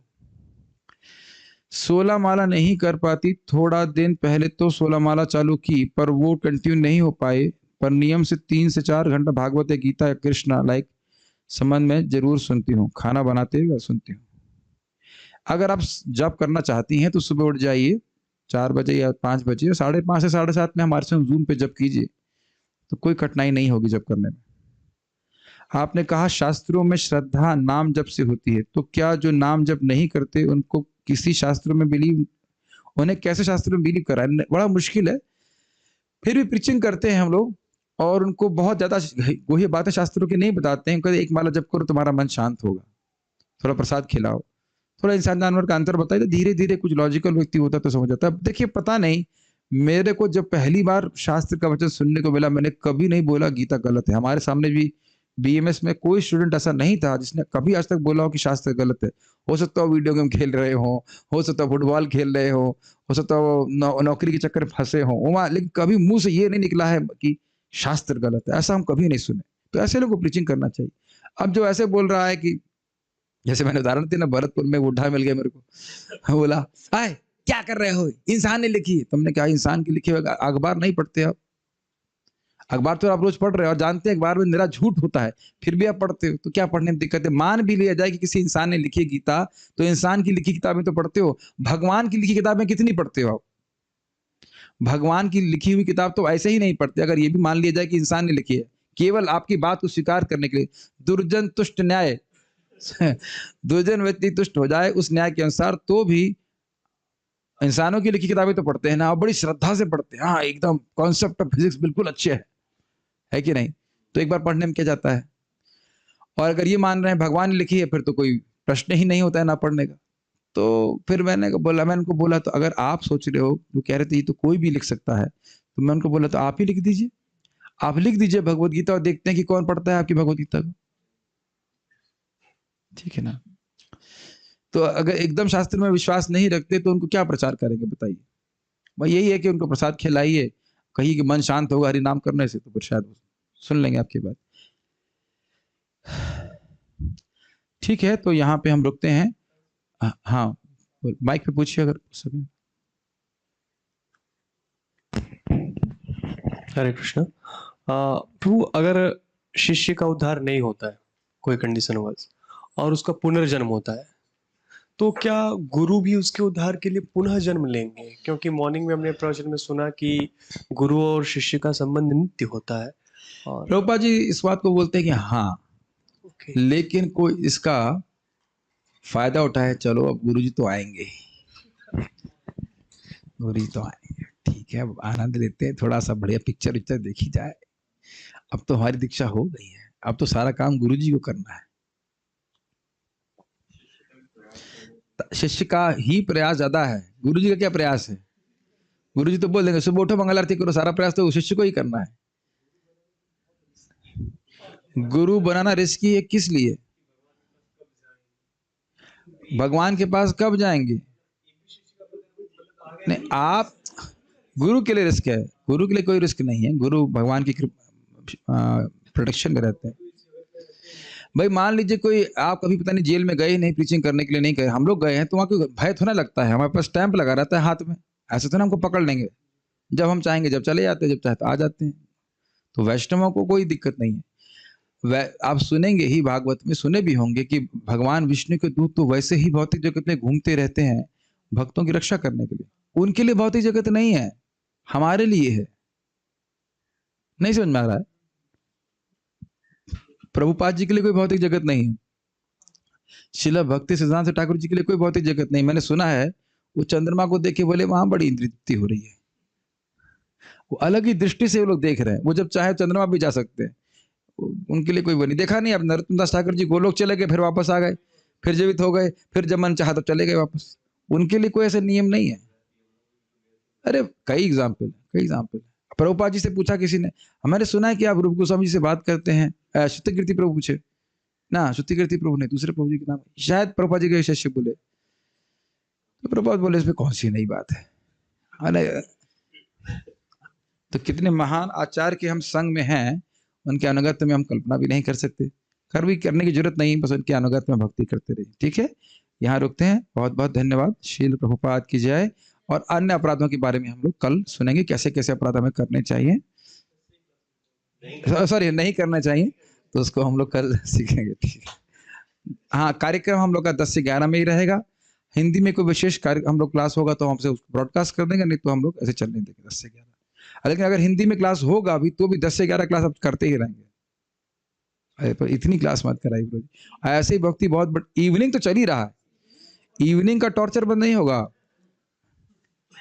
16 माला नहीं कर पाती, थोड़ा दिन पहले तो 16 माला चालू की, पर वो कंटिन्यू नहीं हो पाए। पर नियम से 3 से 4 घंटा भागवत या गीता या कृष्णा लाइक संबंध में जरूर सुनती हूँ, खाना बनाते हुए सुनती हूँ। अगर आप जब करना चाहती हैं तो सुबह उठ जाइए 4 बजे या 5 बजे, 5:30 से 7:30 में हमारे साथ जूम पे जब कीजिए, तो कोई कठिनाई नहीं होगी जब करने में। आपने कहा शास्त्रों में श्रद्धा नाम जप से होती है, तो क्या जो नाम जप नहीं करते उनको किसी शास्त्र में बिलीव, उन्हें कैसे शास्त्र में बिलीव कराए? बड़ा मुश्किल है। फिर भी प्रीचिंग करते हैं हम लोग, और उनको बहुत ज्यादा वही बातें शास्त्रों की नहीं बताते हैं। कहते एक माला जप करो तुम्हारा मन शांत होगा, थोड़ा प्रसाद खिलाओ, थोड़ा इंसान जानवर का अंतर बताइए, तो धीरे धीरे कुछ लॉजिकल व्यक्ति होता तो समझ जाता है। देखिए पता नहीं, मेरे को जब पहली बार शास्त्र का वचन सुनने को मिला, मैंने कभी नहीं बोला गीता गलत है। हमारे सामने भी बीएमएस में कोई स्टूडेंट ऐसा नहीं था जिसने कभी आज तक बोला हो कि शास्त्र गलत है। हो सकता है वीडियो गेम खेल रहे हो सकता है फुटबॉल खेल रहे हो सकता है नौकरी के चक्कर में फंसे हो, लेकिन कभी मुंह से ये नहीं निकला है कि शास्त्र गलत है, ऐसा हम कभी नहीं सुने। तो ऐसे लोगों को प्रीचिंग करना चाहिए। अब जो ऐसे बोल रहा है कि, जैसे मैंने उदाहरण दिया ना, भरतपुर में बूढ़ा मिल गया मेरे को, बोला आए क्या कर रहे हो, इंसान ने लिखी। तुमने कहा इंसान की लिखी हुई अखबार नहीं पढ़ते आप? अखबार तो आप रोज पढ़ रहे हो और जानते हैं अखबार में निरा झूठ होता है, फिर भी आप पढ़ते हो, तो क्या पढ़ने में दिक्कत है? मान भी लिया जाए कि किसी इंसान ने लिखी गीता, तो इंसान की लिखी किताबें तो पढ़ते हो, भगवान की लिखी किताबें कितनी पढ़ते हो आप? भगवान की लिखी हुई किताब तो ऐसे ही नहीं पढ़ते। अगर ये भी मान लिया जाए कि इंसान ने लिखी है, केवल आपकी बात को स्वीकार करने के लिए, दुर्जन तुष्ट न्याय दुर्जन व्यक्ति तुष्ट हो जाए उस न्याय के अनुसार, तो भी इंसानों की लिखी किताबें तो पढ़ते हैं ना, और बड़ी श्रद्धा से पढ़ते हैं। हाँ एकदम कॉन्सेप्ट ऑफ फिजिक्स बिल्कुल अच्छे है कि नहीं? तो एक बार पढ़ने में क्या जाता है? और अगर ये मान रहे हैं भगवान ने लिखी है, फिर तो कोई प्रश्न ही नहीं होता है ना पढ़ने का। तो फिर मैंने उनको बोला तो अगर आप सोच रहे हो, वो कह रहे थे ये तो कोई भी लिख सकता है, तो मैं उनको बोला तो आप ही लिख दीजिए, आप लिख दीजिए भगवत गीता, और देखते हैं कि कौन पढ़ता है आपकी भगवत गीता को। ठीक है ना? तो अगर एकदम शास्त्र में विश्वास नहीं रखते तो उनको क्या प्रचार करेंगे बताइए? भाई यही है कि उनको प्रसाद खिलाइए, कहिए कि मन शांत होगा हरि नाम करने से, तो फिर शायद सुन लेंगे आपकी बात। ठीक है, तो यहाँ पे हम रुकते हैं। हाँ माइक पे पूछिए अगर सके। हरे कृष्ण। प्रभु, अगर शिष्य का उद्धार नहीं होता है कोई कंडीशन वश, और उसका पुनर्जन्म होता है, तो क्या गुरु भी उसके उद्धार के लिए पुनः जन्म लेंगे? क्योंकि मॉर्निंग में हमने प्रवचन में सुना कि गुरु और शिष्य का संबंध नित्य होता है। और रूपा जी इस बात को बोलते हैं कि हाँ, लेकिन कोई इसका फायदा उठाए, चलो अब गुरुजी तो आएंगे ही, गुरुजी तो आएंगे, ठीक है, अब आनंद लेते हैं, थोड़ा सा बढ़िया पिक्चर देखी जाए। अब तो हमारी दीक्षा हो गई है, अब तो सारा काम गुरुजी को करना है। शिष्य का ही प्रयास ज्यादा है, गुरुजी का क्या प्रयास है? गुरुजी तो बोल देंगे सुबह उठो मंगल आरती करो, सारा प्रयास तो शिष्य को ही करना है। गुरु बनाना रिस्की है, किस लिए? भगवान के पास कब जाएंगे? नहीं, आप गुरु के लिए रिस्क है, गुरु के लिए कोई रिस्क नहीं है। गुरु भगवान की प्रोटेक्शन में रहते हैं। भाई मान लीजिए कोई, आप कभी पता नहीं जेल में गए नहीं, प्रीचिंग करने के लिए नहीं गए, हम लोग गए हैं, तो वहाँ कोई भय थोड़ा लगता है, हमारे पास स्टैंप लगा रहता है हाथ में, ऐसे तो ना हमको पकड़ लेंगे। जब हम चाहेंगे जब चले जाते हैं, जब चाहे तो आ जाते हैं। तो वैष्णवों को कोई दिक्कत नहीं है। आप सुनेंगे ही, भागवत में सुने भी होंगे कि भगवान विष्णु के दूत तो वैसे ही भौतिक जगत में घूमते रहते हैं भक्तों की रक्षा करने के लिए। उनके लिए भौतिक जगत नहीं है, हमारे लिए है। नहीं समझ में आ रहा है? प्रभुपाद जी के लिए कोई भौतिक जगत नहीं है, शिला भक्ति सिद्धांत ठाकुर जी के लिए कोई भौतिक जगत नहीं। मैंने सुना है वो चंद्रमा को देखे बोले वहां बड़ी इंद्रिय तृप्ति हो रही है। वो अलग ही दृष्टि से वो लोग देख रहे हैं, वो जब चाहे चंद्रमा भी जा सकते हैं, उनके लिए कोई वो नहीं। देखा नहीं अब नरोत्तम दास ठाकुर जी गोलोक चले गए, फिर वापस आ गए, फिर जीवित हो गए, फिर जब मन चाहा तब चले गए वापस। उनके लिए कोई ऐसा नियम नहीं है। अरे कई एग्जाम्पल, कई एग्जाम्पल। प्रभुपाद जी से पूछा किसी ने, हमारे सुना है कि आप रूप गोस्वामी जी से बात करते हैं, शुद्ध कीर्ति प्रभु पूछे ना, शुद्ध कीर्ति प्रभु ने, दूसरे प्रभु जी के नाम शायद प्रभुपाद जी के शिष्य बोले, तो प्रभुपाद बोले इसमें कौन सी नई बात है। अरे तो कितने महान आचार्य के हम संग में हैं, उनके अनुगत्य में हम कल्पना भी नहीं कर सकते, कर भी करने की जरूरत नहीं, बस उनके अनुगत्य में भक्ति करते रहिए। ठीक है, यहाँ रुकते हैं। बहुत बहुत धन्यवाद। शील प्रभुपाद की जय। और अन्य अपराधों के बारे में हम लोग कल सुनेंगे, कैसे कैसे अपराध हमें करने चाहिए, सॉरी नहीं करना चाहिए, तो उसको हम लोग कल सीखेंगे। ठीक है, हाँ, कार्यक्रम हम लोग का 10 से 11 में ही रहेगा। हिंदी में कोई विशेष कार्य हम लोग क्लास होगा तो हमसे उसको ब्रॉडकास्ट कर देंगे, नहीं तो हम लोग ऐसे चलने देंगे 10 से 11। लेकिन अगर हिंदी में क्लास होगा अभी तो भी 10 से 11 क्लास अब करते ही रहेंगे। अरे पर इतनी क्लास मत कराइए ब्रो जी। ऐसे ही भक्ति बहुत, बट इवनिंग तो चल ही रहा है, इवनिंग का टॉर्चर बंद नहीं होगा।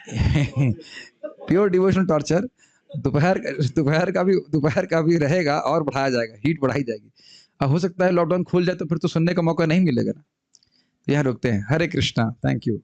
प्योर डिवोशनल टॉर्चर दोपहर का भी रहेगा, और बढ़ाया जाएगा, हीट बढ़ाई जाएगी। अब हो सकता है लॉकडाउन खुल जाए तो फिर तो सुनने का मौका नहीं मिलेगा ना। यहाँ रुकते हैं। हरे कृष्णा, थैंक यू।